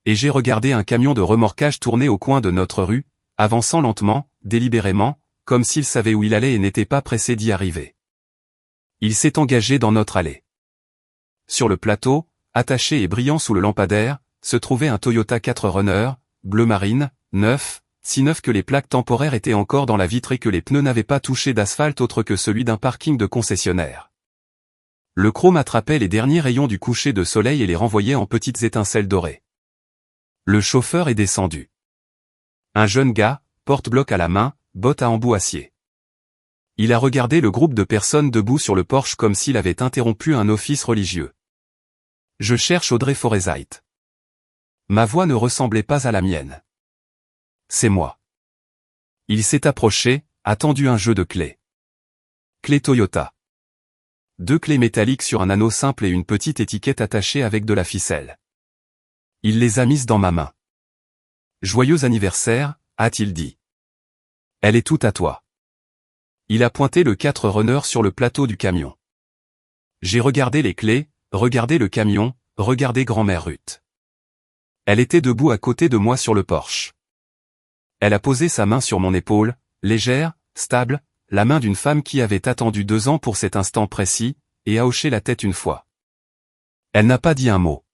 Et j'ai regardé un camion de remorquage tourner au coin de notre rue, avançant lentement, délibérément, comme s'il savait où il allait et n'était pas pressé d'y arriver. Il s'est engagé dans notre allée. Sur le plateau, attaché et brillant sous le lampadaire, se trouvait un Toyota 4Runner, bleu marine, neuf, si neuf que les plaques temporaires étaient encore dans la vitre et que les pneus n'avaient pas touché d'asphalte autre que celui d'un parking de concessionnaire. Le chrome attrapait les derniers rayons du coucher de soleil et les renvoyait en petites étincelles dorées. Le chauffeur est descendu. Un jeune gars, porte-bloc à la main, bottes à embout acier. Il a regardé le groupe de personnes debout sur le porche comme s'il avait interrompu un office religieux. Je cherche Audrey Forsythe. Ma voix ne ressemblait pas à la mienne. C'est moi. Il s'est approché, a tendu un jeu de clés. Clés Toyota. 2 clés métalliques sur un anneau simple et une petite étiquette attachée avec de la ficelle. Il les a mises dans ma main. Joyeux anniversaire, a-t-il dit. Elle est toute à toi. Il a pointé le 4Runner sur le plateau du camion. J'ai regardé les clés, regardé le camion, regardé grand-mère Ruth. Elle était debout à côté de moi sur le porche. Elle a posé sa main sur mon épaule, légère, stable, la main d'une femme qui avait attendu 2 ans pour cet instant précis, et a hoché la tête une fois. Elle n'a pas dit un mot.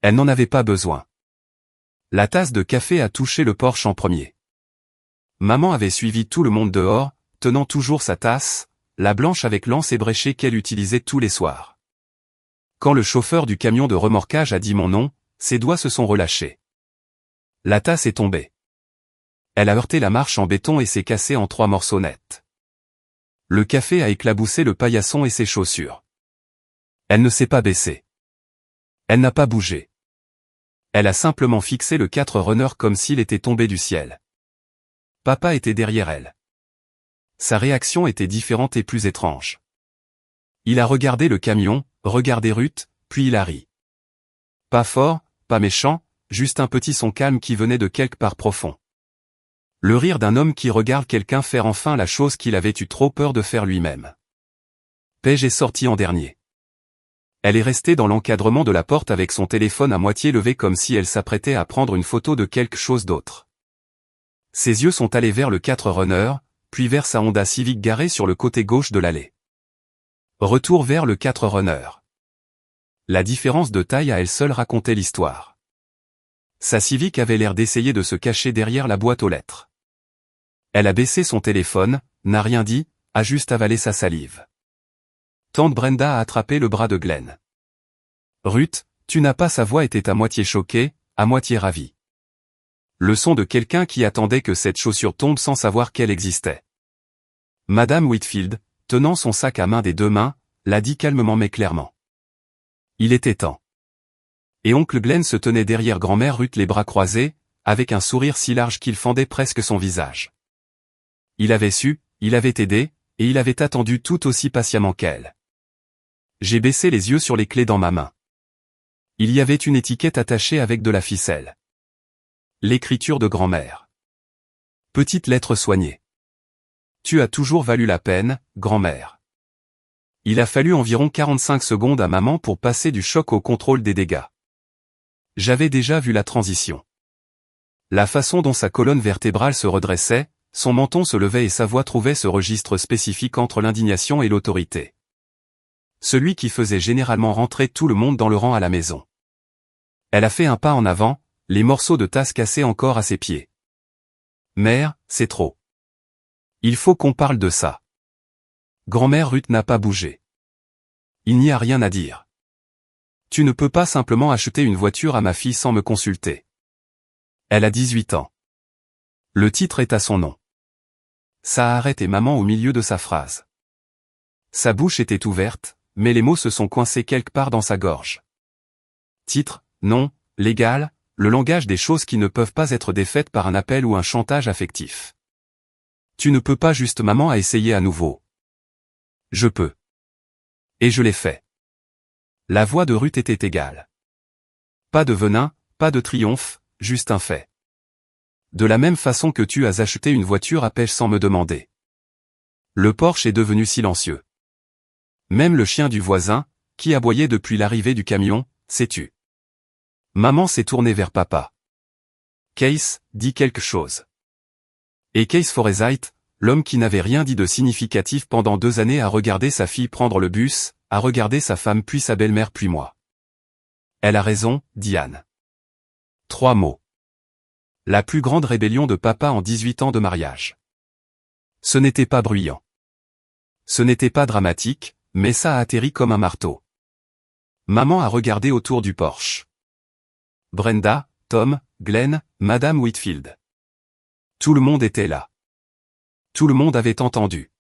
Elle n'en avait pas besoin. La tasse de café a touché le porche en premier. Maman avait suivi tout le monde dehors, tenant toujours sa tasse, la blanche avec l'anse ébréchée qu'elle utilisait tous les soirs. Quand le chauffeur du camion de remorquage a dit mon nom, ses doigts se sont relâchés. La tasse est tombée. Elle a heurté la marche en béton et s'est cassée en 3 morceaux nets. Le café a éclaboussé le paillasson et ses chaussures. Elle ne s'est pas baissée. Elle n'a pas bougé. Elle a simplement fixé le 4Runner comme s'il était tombé du ciel. Papa était derrière elle. Sa réaction était différente et plus étrange. Il a regardé le camion, regardé Ruth, puis il a ri. Pas fort, pas méchant, juste un petit son calme qui venait de quelque part profond. Le rire d'un homme qui regarde quelqu'un faire enfin la chose qu'il avait eu trop peur de faire lui-même. Paige est sortie en dernier. Elle est restée dans l'encadrement de la porte avec son téléphone à moitié levé comme si elle s'apprêtait à prendre une photo de quelque chose d'autre. Ses yeux sont allés vers le 4Runner, puis vers sa Honda Civic garée sur le côté gauche de l'allée. Retour vers le 4Runner. La différence de taille à elle seule racontait l'histoire. Sa Civic avait l'air d'essayer de se cacher derrière la boîte aux lettres. Elle a baissé son téléphone, n'a rien dit, a juste avalé sa salive. Tante Brenda a attrapé le bras de Glenn. Ruth, tu n'as pas, sa voix était à moitié choquée, à moitié ravie. Le son de quelqu'un qui attendait que cette chaussure tombe sans savoir qu'elle existait. Madame Whitfield, tenant son sac à main des 2 mains, l'a dit calmement mais clairement. Il était temps. Et oncle Glenn se tenait derrière grand-mère Ruth les bras croisés, avec un sourire si large qu'il fendait presque son visage. Il avait su, il avait aidé, et il avait attendu tout aussi patiemment qu'elle. J'ai baissé les yeux sur les clés dans ma main. Il y avait une étiquette attachée avec de la ficelle. L'écriture de grand-mère. Petite lettre soignée. Tu as toujours valu la peine, grand-mère. Il a fallu environ 45 secondes à maman pour passer du choc au contrôle des dégâts. J'avais déjà vu la transition. La façon dont sa colonne vertébrale se redressait, son menton se levait et sa voix trouvait ce registre spécifique entre l'indignation et l'autorité. Celui qui faisait généralement rentrer tout le monde dans le rang à la maison. Elle a fait un pas en avant, les morceaux de tasse cassés encore à ses pieds. Mère, c'est trop. Il faut qu'on parle de ça. Grand-mère Ruth n'a pas bougé. Il n'y a rien à dire. Tu ne peux pas simplement acheter une voiture à ma fille sans me consulter. Elle a 18 ans. Le titre est à son nom. Ça a arrêté maman au milieu de sa phrase. Sa bouche était ouverte, mais les mots se sont coincés quelque part dans sa gorge. Titre, nom, légal, le langage des choses qui ne peuvent pas être défaites par un appel ou un chantage affectif. Tu ne peux pas juste maman à essayer à nouveau. Je peux. Et je l'ai fait. La voix de Ruth était égale. Pas de venin, pas de triomphe, juste un fait. De la même façon que tu as acheté une voiture à pêche sans me demander. Le Porsche est devenu silencieux. Même le chien du voisin, qui aboyait depuis l'arrivée du camion, s'est tu. Maman s'est tournée vers papa. Case, dit quelque chose. Et Case Forsyth, l'homme qui n'avait rien dit de significatif pendant 2 années, a regardé sa fille prendre le bus, a regardé sa femme puis sa belle-mère puis moi. Elle a raison, Diane. 3 mots. La plus grande rébellion de papa en 18 ans de mariage. Ce n'était pas bruyant. Ce n'était pas dramatique, mais ça a atterri comme un marteau. Maman a regardé autour du Porsche. Brenda, Tom, Glenn, Madame Whitfield. Tout le monde était là. Tout le monde avait entendu.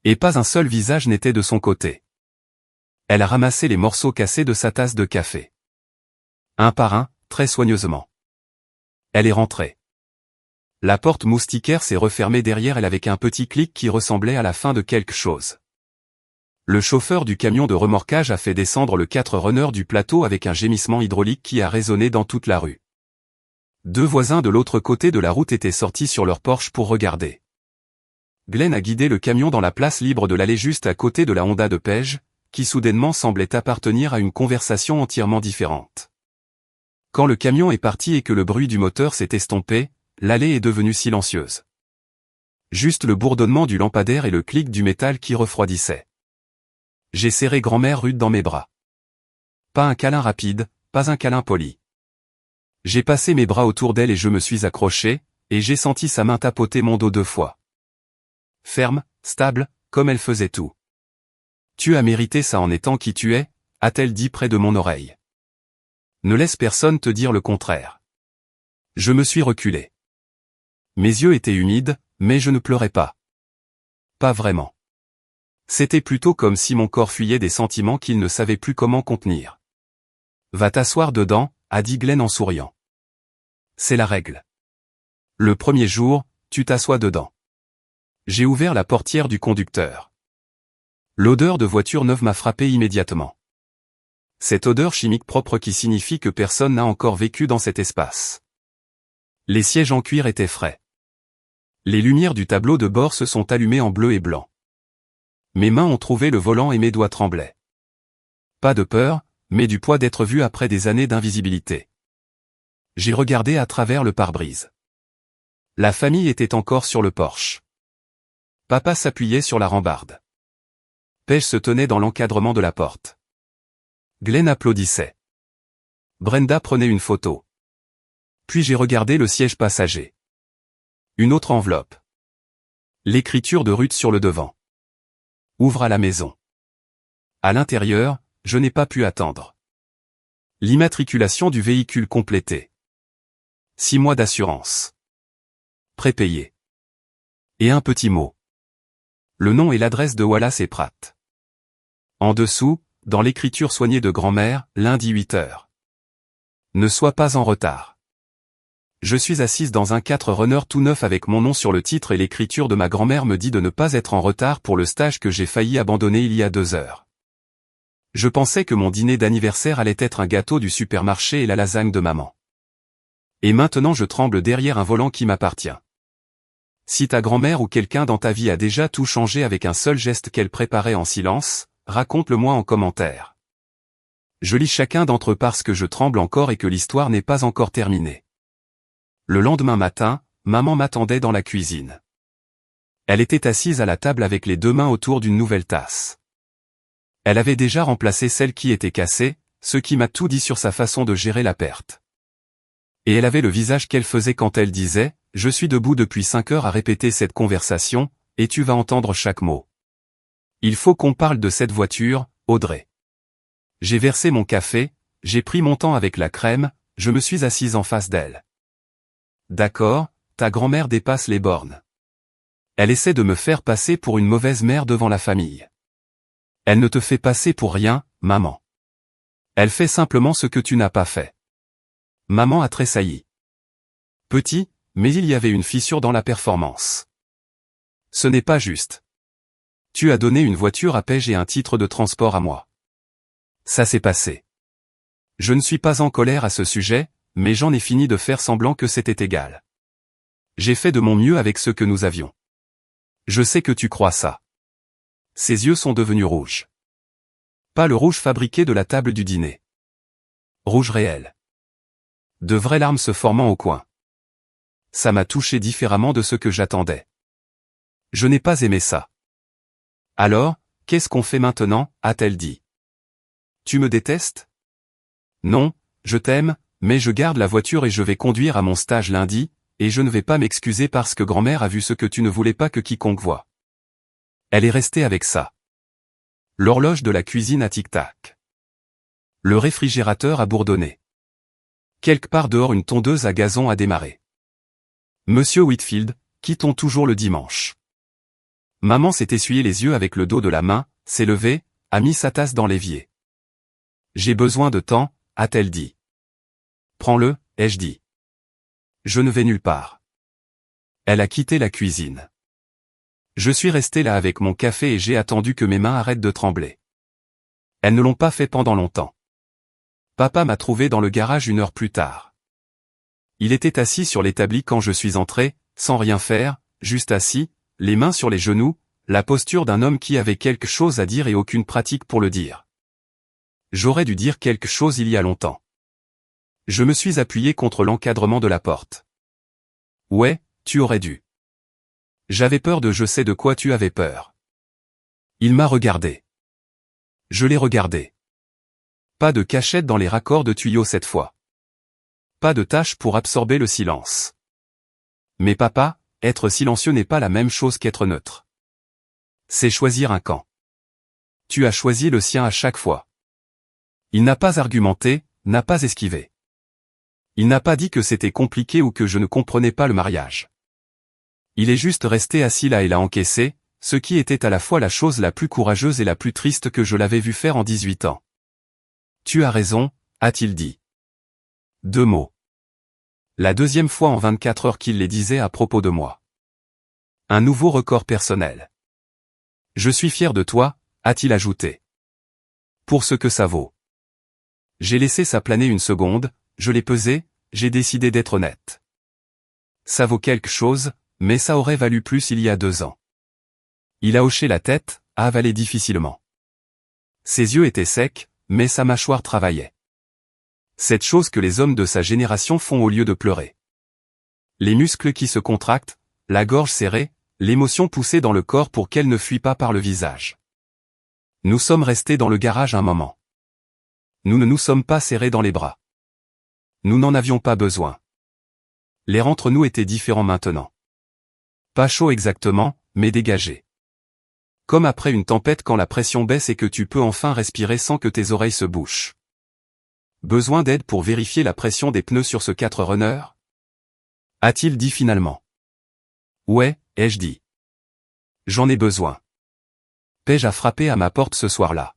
Et pas un seul visage n'était de son côté. Elle a ramassé les morceaux cassés de sa tasse de café. Un par un, très soigneusement. Elle est rentrée. La porte moustiquaire s'est refermée derrière elle avec un petit clic qui ressemblait à la fin de quelque chose. Le chauffeur du camion de remorquage a fait descendre le 4Runner du plateau avec un gémissement hydraulique qui a résonné dans toute la rue. 2 voisins de l'autre côté de la route étaient sortis sur leur Porsche pour regarder. Glenn a guidé le camion dans la place libre de l'allée juste à côté de la Honda de Paige, qui soudainement semblait appartenir à une conversation entièrement différente. Quand le camion est parti et que le bruit du moteur s'est estompé, l'allée est devenue silencieuse. Juste le bourdonnement du lampadaire et le clic du métal qui refroidissait. J'ai serré grand-mère Ruth dans mes bras. Pas un câlin rapide, pas un câlin poli. J'ai passé mes bras autour d'elle et je me suis accroché, et j'ai senti sa main tapoter mon dos 2 fois. Ferme, stable, comme elle faisait tout. Tu as mérité ça en étant qui tu es, a-t-elle dit près de mon oreille. Ne laisse personne te dire le contraire. Je me suis reculé. Mes yeux étaient humides, mais je ne pleurais pas. Pas vraiment. C'était plutôt comme si mon corps fuyait des sentiments qu'il ne savait plus comment contenir. Va t'asseoir dedans, a dit Glenn en souriant. C'est la règle. Le premier jour, tu t'assois dedans. J'ai ouvert la portière du conducteur. L'odeur de voiture neuve m'a frappé immédiatement. Cette odeur chimique propre qui signifie que personne n'a encore vécu dans cet espace. Les sièges en cuir étaient frais. Les lumières du tableau de bord se sont allumées en bleu et blanc. Mes mains ont trouvé le volant et mes doigts tremblaient. Pas de peur, mais du poids d'être vu après des années d'invisibilité. J'ai regardé à travers le pare-brise. La famille était encore sur le Porsche. Papa s'appuyait sur la rambarde. Paige se tenait dans l'encadrement de la porte. Glenn applaudissait. Brenda prenait une photo. Puis j'ai regardé le siège passager. Une autre enveloppe. L'écriture de Ruth sur le devant. Ouvre à la maison. À l'intérieur, je n'ai pas pu attendre. L'immatriculation du véhicule complétée. 6 mois d'assurance. Prépayé. Et un petit mot. Le nom et l'adresse de Wallace et Pratt. En dessous, dans l'écriture soignée de grand-mère, lundi 8 heures. Ne sois pas en retard. Je suis assise dans un 4Runner tout neuf avec mon nom sur le titre et l'écriture de ma grand-mère me dit de ne pas être en retard pour le stage que j'ai failli abandonner il y a 2 heures. Je pensais que mon dîner d'anniversaire allait être un gâteau du supermarché et la lasagne de maman. Et maintenant je tremble derrière un volant qui m'appartient. Si ta grand-mère ou quelqu'un dans ta vie a déjà tout changé avec un seul geste qu'elle préparait en silence, raconte-le-moi en commentaire. Je lis chacun d'entre eux parce que je tremble encore et que l'histoire n'est pas encore terminée. Le lendemain matin, maman m'attendait dans la cuisine. Elle était assise à la table avec les 2 mains autour d'une nouvelle tasse. Elle avait déjà remplacé celle qui était cassée, ce qui m'a tout dit sur sa façon de gérer la perte. Et elle avait le visage qu'elle faisait quand elle disait « Je suis debout depuis 5 heures à répéter cette conversation, et tu vas entendre chaque mot. Il faut qu'on parle de cette voiture, Audrey. » J'ai versé mon café, j'ai pris mon temps avec la crème, je me suis assise en face d'elle. D'accord, ta grand-mère dépasse les bornes. Elle essaie de me faire passer pour une mauvaise mère devant la famille. Elle ne te fait passer pour rien, maman. Elle fait simplement ce que tu n'as pas fait. Maman a tressailli. Petit, mais il y avait une fissure dans la performance. Ce n'est pas juste. Tu as donné une voiture à Paige et un titre de transport à moi. Ça s'est passé. Je ne suis pas en colère à ce sujet, mais j'en ai fini de faire semblant que c'était égal. J'ai fait de mon mieux avec ce que nous avions. Je sais que tu crois ça. Ses yeux sont devenus rouges. Pas le rouge fabriqué de la table du dîner. Rouge réel. De vraies larmes se formant au coin. Ça m'a touché différemment de ce que j'attendais. Je n'ai pas aimé ça. Alors, qu'est-ce qu'on fait maintenant, a-t-elle dit. Tu me détestes? Non, je t'aime, mais je garde la voiture et je vais conduire à mon stage lundi, et je ne vais pas m'excuser parce que grand-mère a vu ce que tu ne voulais pas que quiconque voie. Elle est restée avec ça. L'horloge de la cuisine a tic-tac. Le réfrigérateur a bourdonné. Quelque part dehors une tondeuse à gazon a démarré. Monsieur Whitfield, quittons toujours le dimanche. Maman s'est essuyé les yeux avec le dos de la main, s'est levée, a mis sa tasse dans l'évier. J'ai besoin de temps, a-t-elle dit. Prends-le, ai-je dit. Je ne vais nulle part. Elle a quitté la cuisine. Je suis resté là avec mon café et j'ai attendu que mes mains arrêtent de trembler. Elles ne l'ont pas fait pendant longtemps. Papa m'a trouvé dans le garage 1 heure plus tard. Il était assis sur l'établi quand je suis entré, sans rien faire, juste assis, les mains sur les genoux, la posture d'un homme qui avait quelque chose à dire et aucune pratique pour le dire. J'aurais dû dire quelque chose il y a longtemps. Je me suis appuyé contre l'encadrement de la porte. Ouais, tu aurais dû. J'avais peur de je sais de quoi tu avais peur. Il m'a regardé. Je l'ai regardé. Pas de cachette dans les raccords de tuyaux cette fois. Pas de tâche pour absorber le silence. Mais papa, être silencieux n'est pas la même chose qu'être neutre. C'est choisir un camp. Tu as choisi le sien à chaque fois. Il n'a pas argumenté, n'a pas esquivé. Il n'a pas dit que c'était compliqué ou que je ne comprenais pas le mariage. Il est juste resté assis là et l'a encaissé, ce qui était à la fois la chose la plus courageuse et la plus triste que je l'avais vu faire en 18 ans. Tu as raison, a-t-il dit. 2 mots. La 2e fois en 24 heures qu'il les disait à propos de moi. Un nouveau record personnel. Je suis fier de toi, a-t-il ajouté. Pour ce que ça vaut. J'ai laissé ça planer une seconde, je l'ai pesé, j'ai décidé d'être honnête. Ça vaut quelque chose, mais ça aurait valu plus il y a 2 ans. Il a hoché la tête, a avalé difficilement. Ses yeux étaient secs, mais sa mâchoire travaillait. Cette chose que les hommes de sa génération font au lieu de pleurer. Les muscles qui se contractent, la gorge serrée, l'émotion poussée dans le corps pour qu'elle ne fuit pas par le visage. Nous sommes restés dans le garage un moment. Nous ne nous sommes pas serrés dans les bras. Nous n'en avions pas besoin. L'air entre nous était différent maintenant. Pas chaud exactement, mais dégagé. Comme après une tempête quand la pression baisse et que tu peux enfin respirer sans que tes oreilles se bouchent. Besoin d'aide pour vérifier la pression des pneus sur ce 4Runner? A-t-il dit finalement. Ouais, ai-je dit. J'en ai besoin. Paige a frappé à ma porte ce soir-là.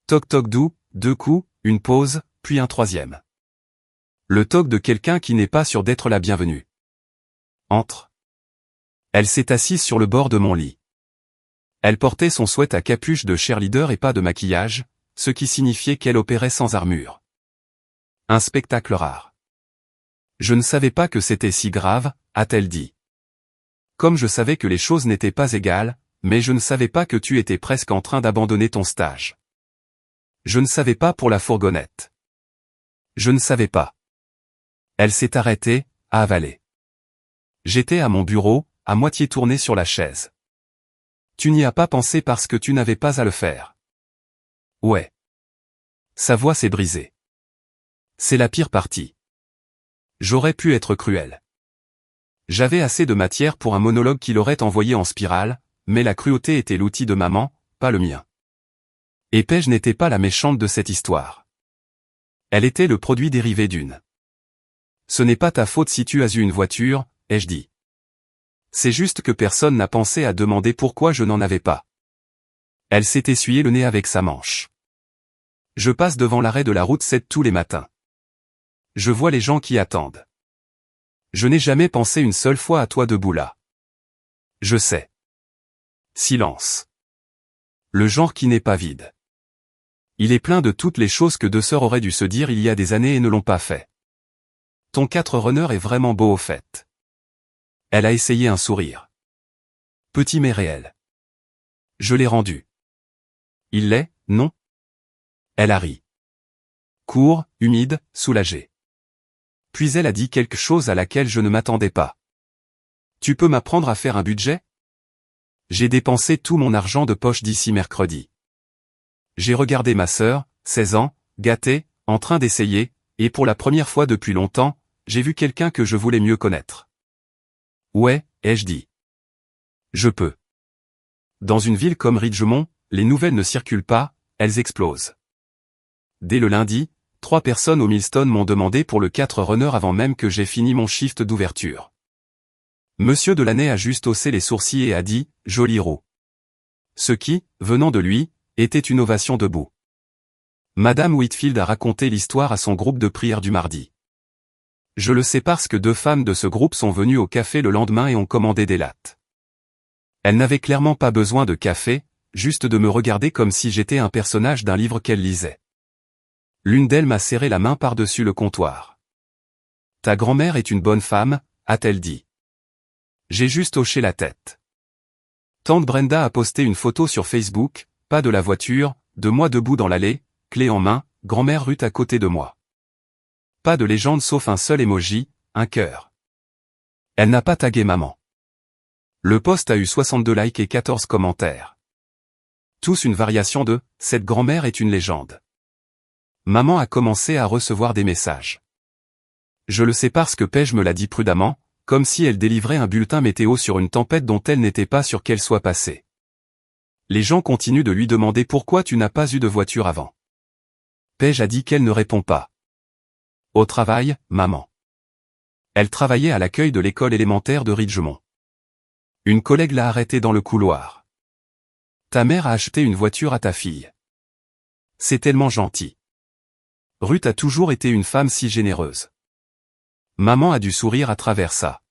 Toc toc doux, 2 coups, une pause, puis un 3e. Le toc de quelqu'un qui n'est pas sûr d'être la bienvenue. Entre. Elle s'est assise sur le bord de mon lit. Elle portait son sweat à capuche de cheerleader et pas de maquillage, ce qui signifiait qu'elle opérait sans armure. Un spectacle rare. Je ne savais pas que c'était si grave, a-t-elle dit. Comme je savais que les choses n'étaient pas égales, mais je ne savais pas que tu étais presque en train d'abandonner ton stage. Je ne savais pas pour la fourgonnette. Je ne savais pas. Elle s'est arrêtée, a avalé. J'étais à mon bureau, à moitié tourné sur la chaise. Tu n'y as pas pensé parce que tu n'avais pas à le faire. Ouais. Sa voix s'est brisée. C'est la pire partie. J'aurais pu être cruel. J'avais assez de matière pour un monologue qui l'aurait envoyé en spirale, mais la cruauté était l'outil de maman, pas le mien. Et Paige n'était pas la méchante de cette histoire. Elle était le produit dérivé d'une. Ce n'est pas ta faute si tu as eu une voiture, ai-je dit. C'est juste que personne n'a pensé à demander pourquoi je n'en avais pas. Elle s'est essuyé le nez avec sa manche. Je passe devant l'arrêt de la route 7 tous les matins. Je vois les gens qui attendent. Je n'ai jamais pensé une seule fois à toi debout là. Je sais. Silence. Le genre qui n'est pas vide. Il est plein de toutes les choses que deux sœurs auraient dû se dire il y a des années et ne l'ont pas fait. Ton 4Runner est vraiment beau au fait. Elle a essayé un sourire. Petit mais réel. Je l'ai rendu. Il l'est, non? Elle a ri. Court, humide, soulagé. Puis elle a dit quelque chose à laquelle je ne m'attendais pas. Tu peux m'apprendre à faire un budget? J'ai dépensé tout mon argent de poche d'ici mercredi. J'ai regardé ma sœur, 16 ans, gâtée, en train d'essayer, et pour la première fois depuis longtemps, j'ai vu quelqu'un que je voulais mieux connaître. Ouais, ai-je dit. Je peux. Dans une ville comme Ridgemont, les nouvelles ne circulent pas, elles explosent. Dès le lundi, 3 personnes au Millstone m'ont demandé pour le 4Runner avant même que j'ai fini mon shift d'ouverture. Monsieur Delaney a juste haussé les sourcils et a dit « Joli roue ». Ce qui, venant de lui, était une ovation debout. Madame Whitfield a raconté l'histoire à son groupe de prière du mardi. Je le sais parce que 2 femmes de ce groupe sont venues au café le lendemain et ont commandé des lattes. Elles n'avaient clairement pas besoin de café, juste de me regarder comme si j'étais un personnage d'un livre qu'elles lisaient. L'une d'elles m'a serré la main par-dessus le comptoir. « Ta grand-mère est une bonne femme », a-t-elle dit. J'ai juste hoché la tête. Tante Brenda a posté une photo sur Facebook, pas de la voiture, de moi debout dans l'allée, clé en main, grand-mère Ruth à côté de moi. Pas de légende sauf un seul emoji, un cœur. Elle n'a pas tagué maman. Le post a eu 62 likes et 14 commentaires. Tous une variation de « Cette grand-mère est une légende ». Maman a commencé à recevoir des messages. Je le sais parce que Paige me l'a dit prudemment, comme si elle délivrait un bulletin météo sur une tempête dont elle n'était pas sûre qu'elle soit passée. Les gens continuent de lui demander pourquoi tu n'as pas eu de voiture avant. Paige a dit qu'elle ne répond pas. Au travail, maman. Elle travaillait à l'accueil de l'école élémentaire de Ridgemont. Une collègue l'a arrêtée dans le couloir. Ta mère a acheté une voiture à ta fille. C'est tellement gentil. Ruth a toujours été une femme si généreuse. Maman a dû sourire à travers ça.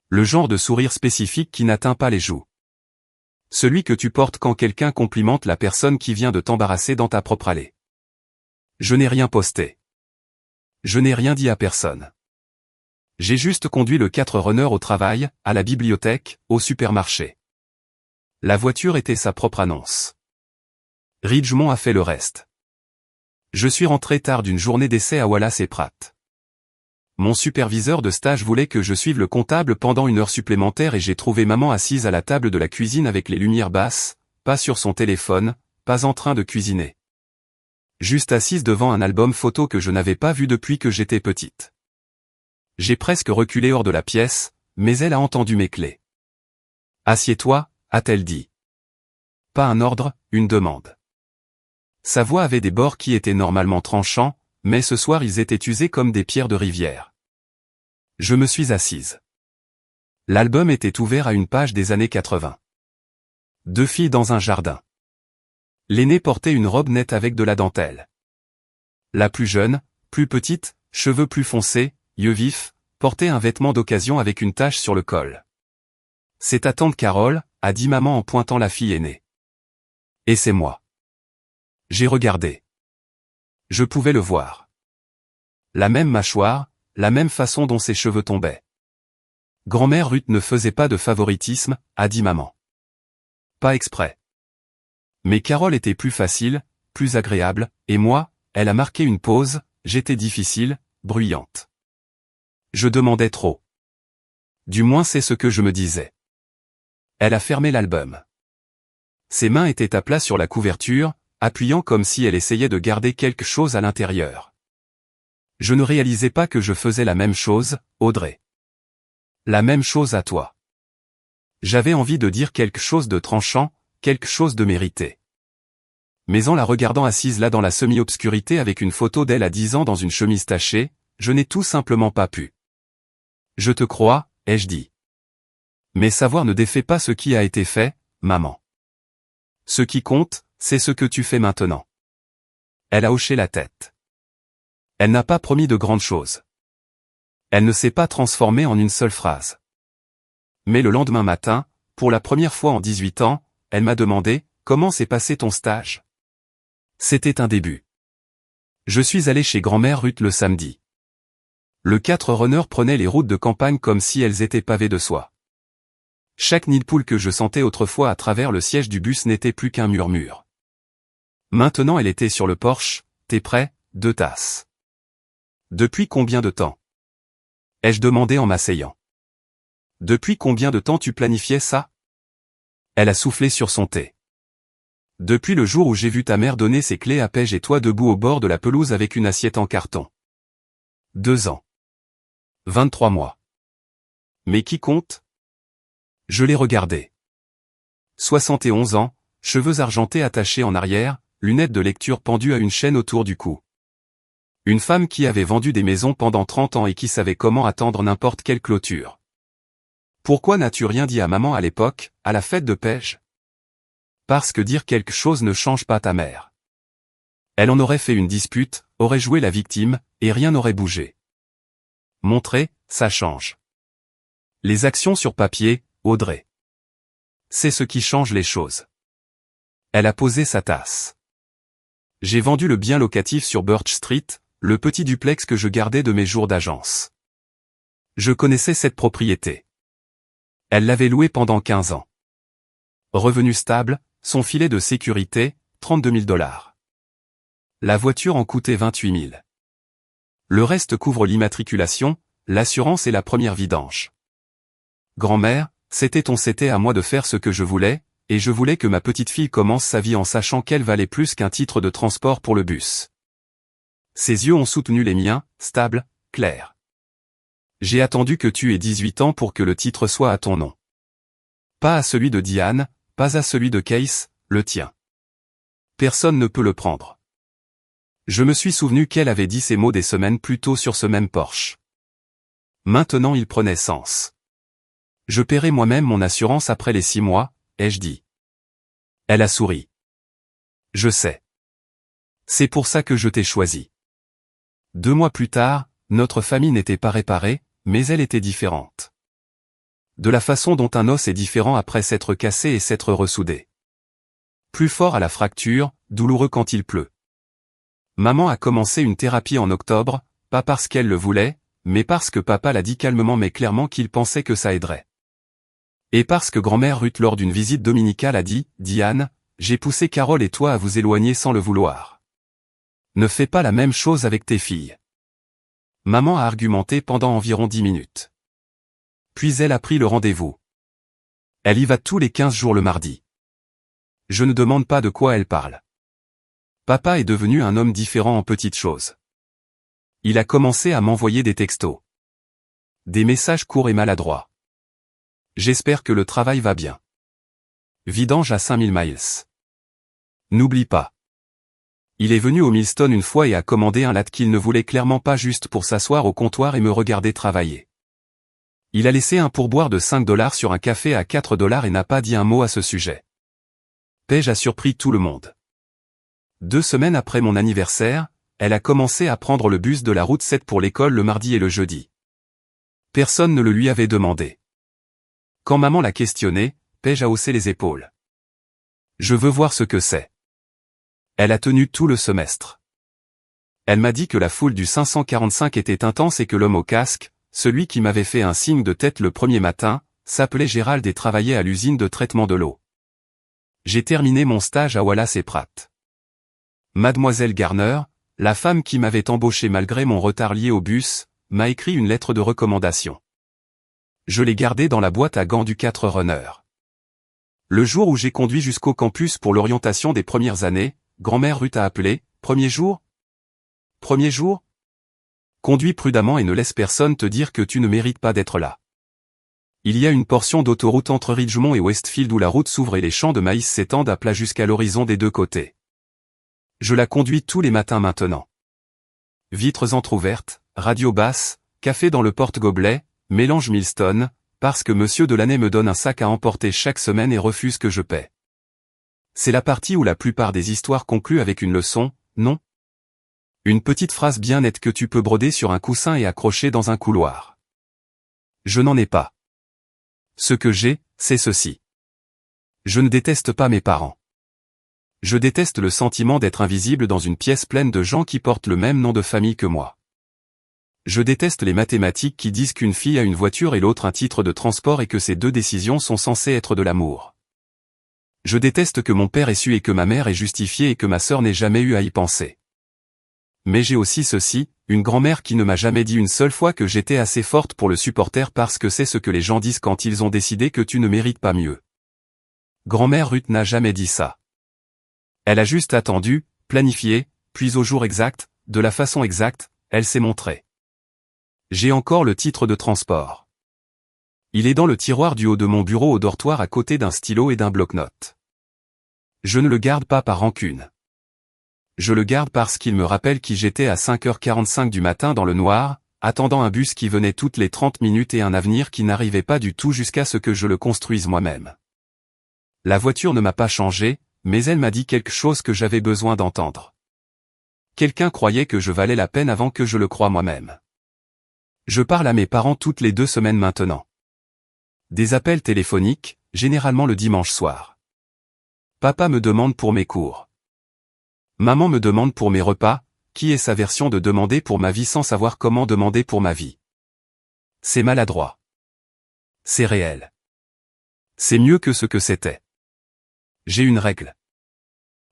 Le genre de sourire spécifique qui n'atteint pas les joues. Celui que tu portes quand quelqu'un complimente la personne qui vient de t'embarrasser dans ta propre allée. Je n'ai rien posté. Je n'ai rien dit à personne. J'ai juste conduit le 4Runner au travail, à la bibliothèque, au supermarché. La voiture était sa propre annonce. Ridgemont a fait le reste. Je suis rentré tard d'une journée d'essai à Wallace et Pratt. Mon superviseur de stage voulait que je suive le comptable pendant 1 heure supplémentaire et j'ai trouvé maman assise à la table de la cuisine avec les lumières basses, pas sur son téléphone, pas en train de cuisiner. Juste assise devant un album photo que je n'avais pas vu depuis que j'étais petite. J'ai presque reculé hors de la pièce, mais elle a entendu mes clés. « Assieds-toi », a-t-elle dit. Pas un ordre, une demande. Sa voix avait des bords qui étaient normalement tranchants, mais ce soir ils étaient usés comme des pierres de rivière. Je me suis assise. L'album était ouvert à une page des années 80. 2 filles dans un jardin. L'aînée portait une robe nette avec de la dentelle. La plus jeune, plus petite, cheveux plus foncés, yeux vifs, portait un vêtement d'occasion avec une tache sur le col. C'est ta tante Carole, a dit maman en pointant la fille aînée. Et c'est moi. J'ai regardé. Je pouvais le voir. La même mâchoire, la même façon dont ses cheveux tombaient. Grand-mère Ruth ne faisait pas de favoritisme, a dit maman. Pas exprès. Mais Carole était plus facile, plus agréable, et moi, elle a marqué une pause, j'étais difficile, bruyante. Je demandais trop. Du moins c'est ce que je me disais. Elle a fermé l'album. Ses mains étaient à plat sur la couverture, appuyant comme si elle essayait de garder quelque chose à l'intérieur. Je ne réalisais pas que je faisais la même chose, Audrey. La même chose à toi. J'avais envie de dire quelque chose de tranchant, quelque chose de mérité. Mais en la regardant assise là dans la semi-obscurité avec une photo d'elle à 10 ans dans une chemise tachée, je n'ai tout simplement pas pu. Je te crois, ai-je dit. Mais savoir ne défait pas ce qui a été fait, maman. Ce qui compte, c'est ce que tu fais maintenant. Elle a hoché la tête. Elle n'a pas promis de grandes choses. Elle ne s'est pas transformée en une seule phrase. Mais le lendemain matin, pour la première fois en 18 ans, elle m'a demandé « Comment s'est passé ton stage ?» C'était un début. Je suis allé chez grand-mère Ruth le samedi. Le 4runner prenait les routes de campagne comme si elles étaient pavées de soie. Chaque nid de poule que je sentais autrefois à travers le siège du bus n'était plus qu'un murmure. Maintenant elle était sur le porche, « T'es prêt, 2 tasses. » Depuis combien de temps ? Ai-je demandé en m'asseyant. Depuis combien de temps tu planifiais ça ? Elle a soufflé sur son thé. Depuis le jour où j'ai vu ta mère donner ses clés à Paige et toi debout au bord de la pelouse avec une assiette en carton. 2 ans. 23 mois. Mais qui compte ? Je l'ai regardé. 71 ans, cheveux argentés attachés en arrière, lunettes de lecture pendues à une chaîne autour du cou. Une femme qui avait vendu des maisons pendant 30 ans et qui savait comment attendre n'importe quelle clôture. Pourquoi n'as-tu rien dit à maman à l'époque, à la fête de Paige ? Parce que dire quelque chose ne change pas ta mère. Elle en aurait fait une dispute, aurait joué la victime, et rien n'aurait bougé. Montrer, ça change. Les actions sur papier, Audrey. C'est ce qui change les choses. Elle a posé sa tasse. J'ai vendu le bien locatif sur Birch Street, le petit duplex que je gardais de mes jours d'agence. Je connaissais cette propriété. Elle l'avait loué pendant 15 ans. Revenu stable, son filet de sécurité, 32 000 $. La voiture en coûtait 28 000. Le reste couvre l'immatriculation, l'assurance et la première vidange. Grand-mère, c'était à moi de faire ce que je voulais, et je voulais que ma petite fille commence sa vie en sachant qu'elle valait plus qu'un titre de transport pour le bus. Ses yeux ont soutenu les miens, stables, clairs. J'ai attendu que tu aies 18 ans pour que le titre soit à ton nom. Pas à celui de Diane, pas à celui de Case, le tien. Personne ne peut le prendre. Je me suis souvenu qu'elle avait dit ces mots des semaines plus tôt sur ce même porche. Maintenant il prenait sens. Je paierai moi-même mon assurance après les 6 mois, ai-je dit. Elle a souri. Je sais. C'est pour ça que je t'ai choisi. 2 mois plus tard, notre famille n'était pas réparée, mais elle était différente. De la façon dont un os est différent après s'être cassé et s'être ressoudé. Plus fort à la fracture, douloureux quand il pleut. Maman a commencé une thérapie en octobre, pas parce qu'elle le voulait, mais parce que papa l'a dit calmement mais clairement qu'il pensait que ça aiderait. Et parce que grand-mère Ruth lors d'une visite dominicale a dit, Diane, j'ai poussé Carole et toi à vous éloigner sans le vouloir. Ne fais pas la même chose avec tes filles. Maman a argumenté pendant environ 10 minutes. Puis elle a pris le rendez-vous. Elle y va tous les 15 jours le mardi. Je ne demande pas de quoi elle parle. Papa est devenu un homme différent en petites choses. Il a commencé à m'envoyer des textos. Des messages courts et maladroits. J'espère que le travail va bien. Vidange à 5000 miles. N'oublie pas. Il est venu au Millstone une fois et a commandé un latte qu'il ne voulait clairement pas juste pour s'asseoir au comptoir et me regarder travailler. Il a laissé un pourboire de 5 $ sur un café à 4 $ et n'a pas dit un mot à ce sujet. Paige a surpris tout le monde. 2 semaines après mon anniversaire, elle a commencé à prendre le bus de la route 7 pour l'école le mardi et le jeudi. Personne ne le lui avait demandé. Quand maman l'a questionné, Paige a haussé les épaules. Je veux voir ce que c'est. Elle a tenu tout le semestre. Elle m'a dit que la foule du 545 était intense et que l'homme au casque, celui qui m'avait fait un signe de tête le premier matin, s'appelait Gérald et travaillait à l'usine de traitement de l'eau. J'ai terminé mon stage à Wallace et Pratt. Mademoiselle Garner, la femme qui m'avait embauché malgré mon retard lié au bus, m'a écrit une lettre de recommandation. Je l'ai gardée dans la boîte à gants du 4runner. Le jour où j'ai conduit jusqu'au campus pour l'orientation des premières années, grand-mère Ruth a appelé, « Premier jour ? Premier jour ? Conduis prudemment et ne laisse personne te dire que tu ne mérites pas d'être là. » Il y a une portion d'autoroute entre Ridgemont et Westfield où la route s'ouvre et les champs de maïs s'étendent à plat jusqu'à l'horizon des deux côtés. Je la conduis tous les matins maintenant. Vitres entr'ouvertes, radio basse, café dans le porte-gobelet, mélange Milston, parce que monsieur Delaney me donne un sac à emporter chaque semaine et refuse que je paie. C'est la partie où la plupart des histoires concluent avec une leçon, non ? Une petite phrase bien nette que tu peux broder sur un coussin et accrocher dans un couloir. Je n'en ai pas. Ce que j'ai, c'est ceci. Je ne déteste pas mes parents. Je déteste le sentiment d'être invisible dans une pièce pleine de gens qui portent le même nom de famille que moi. Je déteste les mathématiques qui disent qu'une fille a une voiture et l'autre un titre de transport et que ces deux décisions sont censées être de l'amour. Je déteste que mon père ait su et que ma mère ait justifié et que ma sœur n'ait jamais eu à y penser. Mais j'ai aussi ceci, une grand-mère qui ne m'a jamais dit une seule fois que j'étais assez forte pour le supporter parce que c'est ce que les gens disent quand ils ont décidé que tu ne mérites pas mieux. Grand-mère Ruth n'a jamais dit ça. Elle a juste attendu, planifié, puis au jour exact, de la façon exacte, elle s'est montrée. J'ai encore le titre de transport. Il est dans le tiroir du haut de mon bureau au dortoir à côté d'un stylo et d'un bloc-notes. Je ne le garde pas par rancune. Je le garde parce qu'il me rappelle qui j'étais à 5h45 du matin dans le noir, attendant un bus qui venait toutes les 30 minutes et un avenir qui n'arrivait pas du tout jusqu'à ce que je le construise moi-même. La voiture ne m'a pas changé, mais elle m'a dit quelque chose que j'avais besoin d'entendre. Quelqu'un croyait que je valais la peine avant que je le croie moi-même. Je parle à mes parents toutes les 2 semaines maintenant. Des appels téléphoniques, généralement le dimanche soir. Papa me demande pour mes cours. Maman me demande pour mes repas, qui est sa version de demander pour ma vie sans savoir comment demander pour ma vie. C'est maladroit. C'est réel. C'est mieux que ce que c'était. J'ai une règle.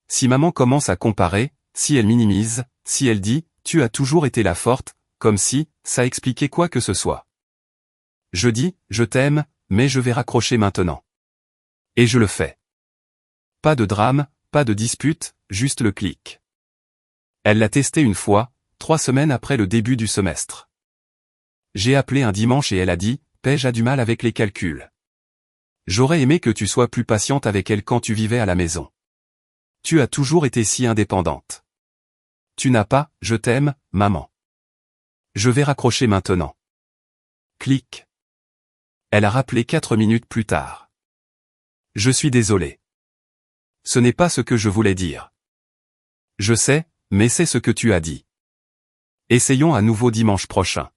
Si maman commence à comparer, si elle minimise, si elle dit « tu as toujours été la forte », comme si, ça expliquait quoi que ce soit. Je dis « je t'aime, mais je vais raccrocher maintenant ». Et je le fais. Pas de drame, pas de dispute, juste le clic. Elle l'a testé une fois, 3 semaines après le début du semestre. J'ai appelé un dimanche et elle a dit « Paige a du mal avec les calculs. J'aurais aimé que tu sois plus patiente avec elle quand tu vivais à la maison. Tu as toujours été si indépendante. Tu n'as pas, je t'aime, maman. Je vais raccrocher maintenant. » Clic. Elle a rappelé 4 minutes plus tard. Je suis désolé. Ce n'est pas ce que je voulais dire. Je sais, mais c'est ce que tu as dit. Essayons à nouveau dimanche prochain.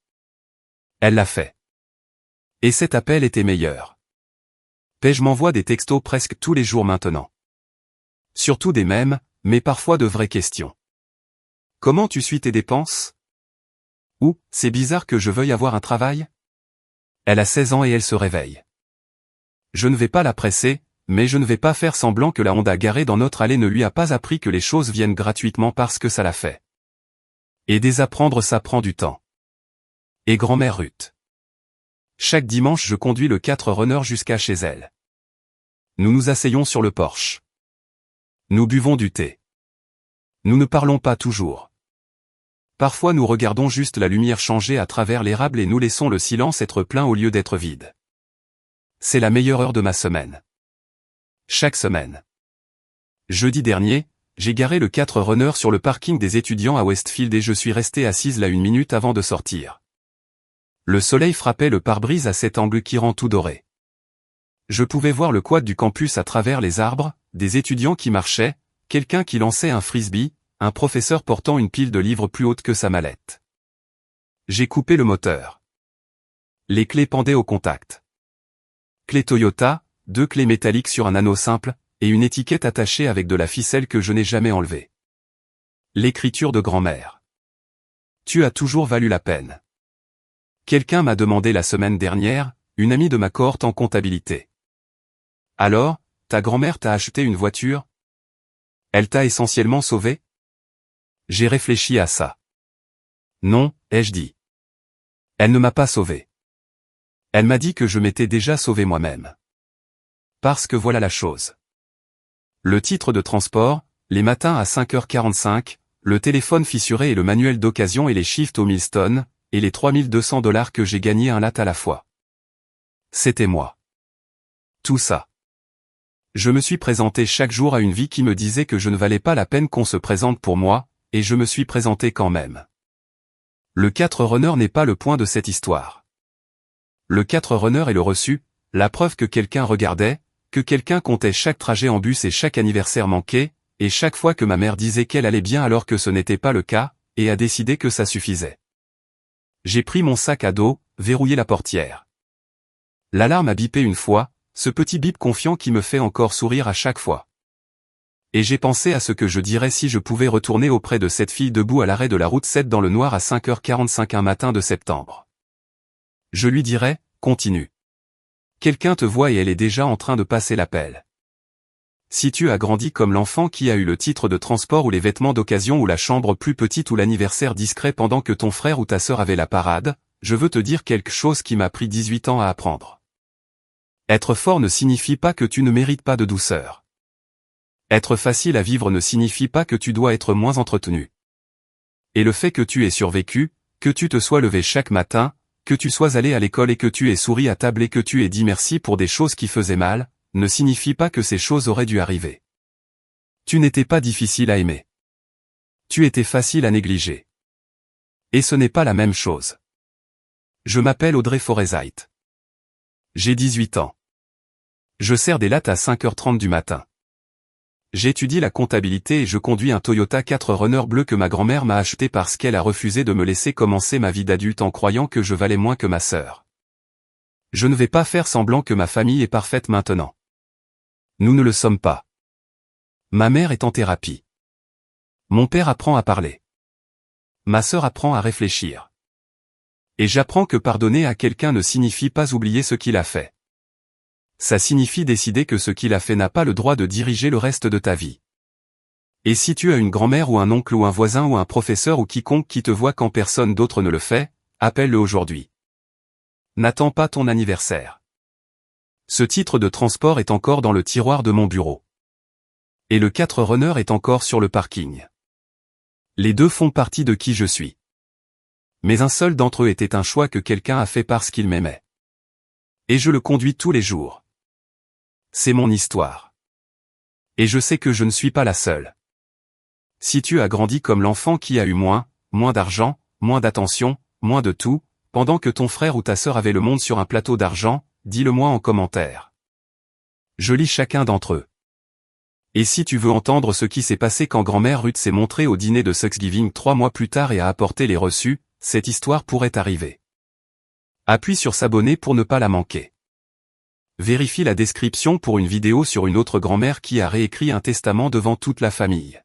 Elle l'a fait. Et cet appel était meilleur. Paige m'envoie des textos presque tous les jours maintenant. Surtout des mèmes, mais parfois de vraies questions. Comment tu suis tes dépenses ? Ou, c'est bizarre que je veuille avoir un travail ? Elle a 16 ans et elle se réveille. Je ne vais pas la presser, mais je ne vais pas faire semblant que la Honda garée dans notre allée ne lui a pas appris que les choses viennent gratuitement parce que ça l'a fait. Et désapprendre ça prend du temps. Et grand-mère Ruth. Chaque dimanche je conduis le 4runner jusqu'à chez elle. Nous nous asseyons sur le porche. Nous buvons du thé. Nous ne parlons pas toujours. Parfois nous regardons juste la lumière changer à travers l'érable et nous laissons le silence être plein au lieu d'être vide. C'est la meilleure heure de ma semaine. Chaque semaine. Jeudi dernier, j'ai garé le 4runner sur le parking des étudiants à Westfield et je suis resté assise là 1 minute avant de sortir. Le soleil frappait le pare-brise à cet angle qui rend tout doré. Je pouvais voir le quad du campus à travers les arbres, des étudiants qui marchaient, quelqu'un qui lançait un frisbee, un professeur portant une pile de livres plus haute que sa mallette. J'ai coupé le moteur. Les clés pendaient au contact. Clés Toyota, 2 clés métalliques sur un anneau simple, et une étiquette attachée avec de la ficelle que je n'ai jamais enlevée. L'écriture de grand-mère. Tu as toujours valu la peine. Quelqu'un m'a demandé la semaine dernière, une amie de ma cohorte en comptabilité. Alors, ta grand-mère t'a acheté une voiture? Elle t'a essentiellement sauvé? J'ai réfléchi à ça. Non, ai-je dit. Elle ne m'a pas sauvé. Elle m'a dit que je m'étais déjà sauvé moi-même. Parce que voilà la chose. Le titre de transport, les matins à 5h45, le téléphone fissuré et le manuel d'occasion et les shifts au Milestone, et les $3200 que j'ai gagnés un latte à la fois. C'était moi. Tout ça. Je me suis présenté chaque jour à une vie qui me disait que je ne valais pas la peine qu'on se présente pour moi, et je me suis présenté quand même. Le 4runner n'est pas le point de cette histoire. Le 4runner est le reçu, la preuve que quelqu'un regardait, que quelqu'un comptait chaque trajet en bus et chaque anniversaire manqué, et chaque fois que ma mère disait qu'elle allait bien alors que ce n'était pas le cas, et a décidé que ça suffisait. J'ai pris mon sac à dos, verrouillé la portière. L'alarme a bipé une fois, ce petit bip confiant qui me fait encore sourire à chaque fois. Et j'ai pensé à ce que je dirais si je pouvais retourner auprès de cette fille debout à l'arrêt de la route 7 dans le noir à 5h45 un matin de septembre. Je lui dirais, continue. Quelqu'un te voit et elle est déjà en train de passer l'appel. Si tu as grandi comme l'enfant qui a eu le titre de transport ou les vêtements d'occasion ou la chambre plus petite ou l'anniversaire discret pendant que ton frère ou ta sœur avait la parade, je veux te dire quelque chose qui m'a pris 18 ans à apprendre. Être fort ne signifie pas que tu ne mérites pas de douceur. Être facile à vivre ne signifie pas que tu dois être moins entretenu. Et le fait que tu aies survécu, que tu te sois levé chaque matin, que tu sois allé à l'école et que tu aies souri à table et que tu aies dit merci pour des choses qui faisaient mal, ne signifie pas que ces choses auraient dû arriver. Tu n'étais pas difficile à aimer. Tu étais facile à négliger. Et ce n'est pas la même chose. Je m'appelle Audrey Forsyth. J'ai 18 ans. Je sers des lattes à 5h30 du matin. J'étudie la comptabilité et je conduis un Toyota 4runner bleu que ma grand-mère m'a acheté parce qu'elle a refusé de me laisser commencer ma vie d'adulte en croyant que je valais moins que ma sœur. Je ne vais pas faire semblant que ma famille est parfaite maintenant. Nous ne le sommes pas. Ma mère est en thérapie. Mon père apprend à parler. Ma sœur apprend à réfléchir. Et j'apprends que pardonner à quelqu'un ne signifie pas oublier ce qu'il a fait. Ça signifie décider que ce qu'il a fait n'a pas le droit de diriger le reste de ta vie. Et si tu as une grand-mère ou un oncle ou un voisin ou un professeur ou quiconque qui te voit quand personne d'autre ne le fait, appelle-le aujourd'hui. N'attends pas ton anniversaire. Ce titre de transport est encore dans le tiroir de mon bureau. Et le 4runner est encore sur le parking. Les deux font partie de qui je suis. Mais un seul d'entre eux était un choix que quelqu'un a fait parce qu'il m'aimait. Et je le conduis tous les jours. C'est mon histoire. Et je sais que je ne suis pas la seule. Si tu as grandi comme l'enfant qui a eu moins d'argent, moins d'attention, moins de tout, pendant que ton frère ou ta sœur avait le monde sur un plateau d'argent, dis-le-moi en commentaire. Je lis chacun d'entre eux. Et si tu veux entendre ce qui s'est passé quand grand-mère Ruth s'est montrée au dîner de Thanksgiving 3 mois plus tard et a apporté les reçus, cette histoire pourrait arriver. Appuie sur s'abonner pour ne pas la manquer. Vérifie la description pour une vidéo sur une autre grand-mère qui a réécrit un testament devant toute la famille.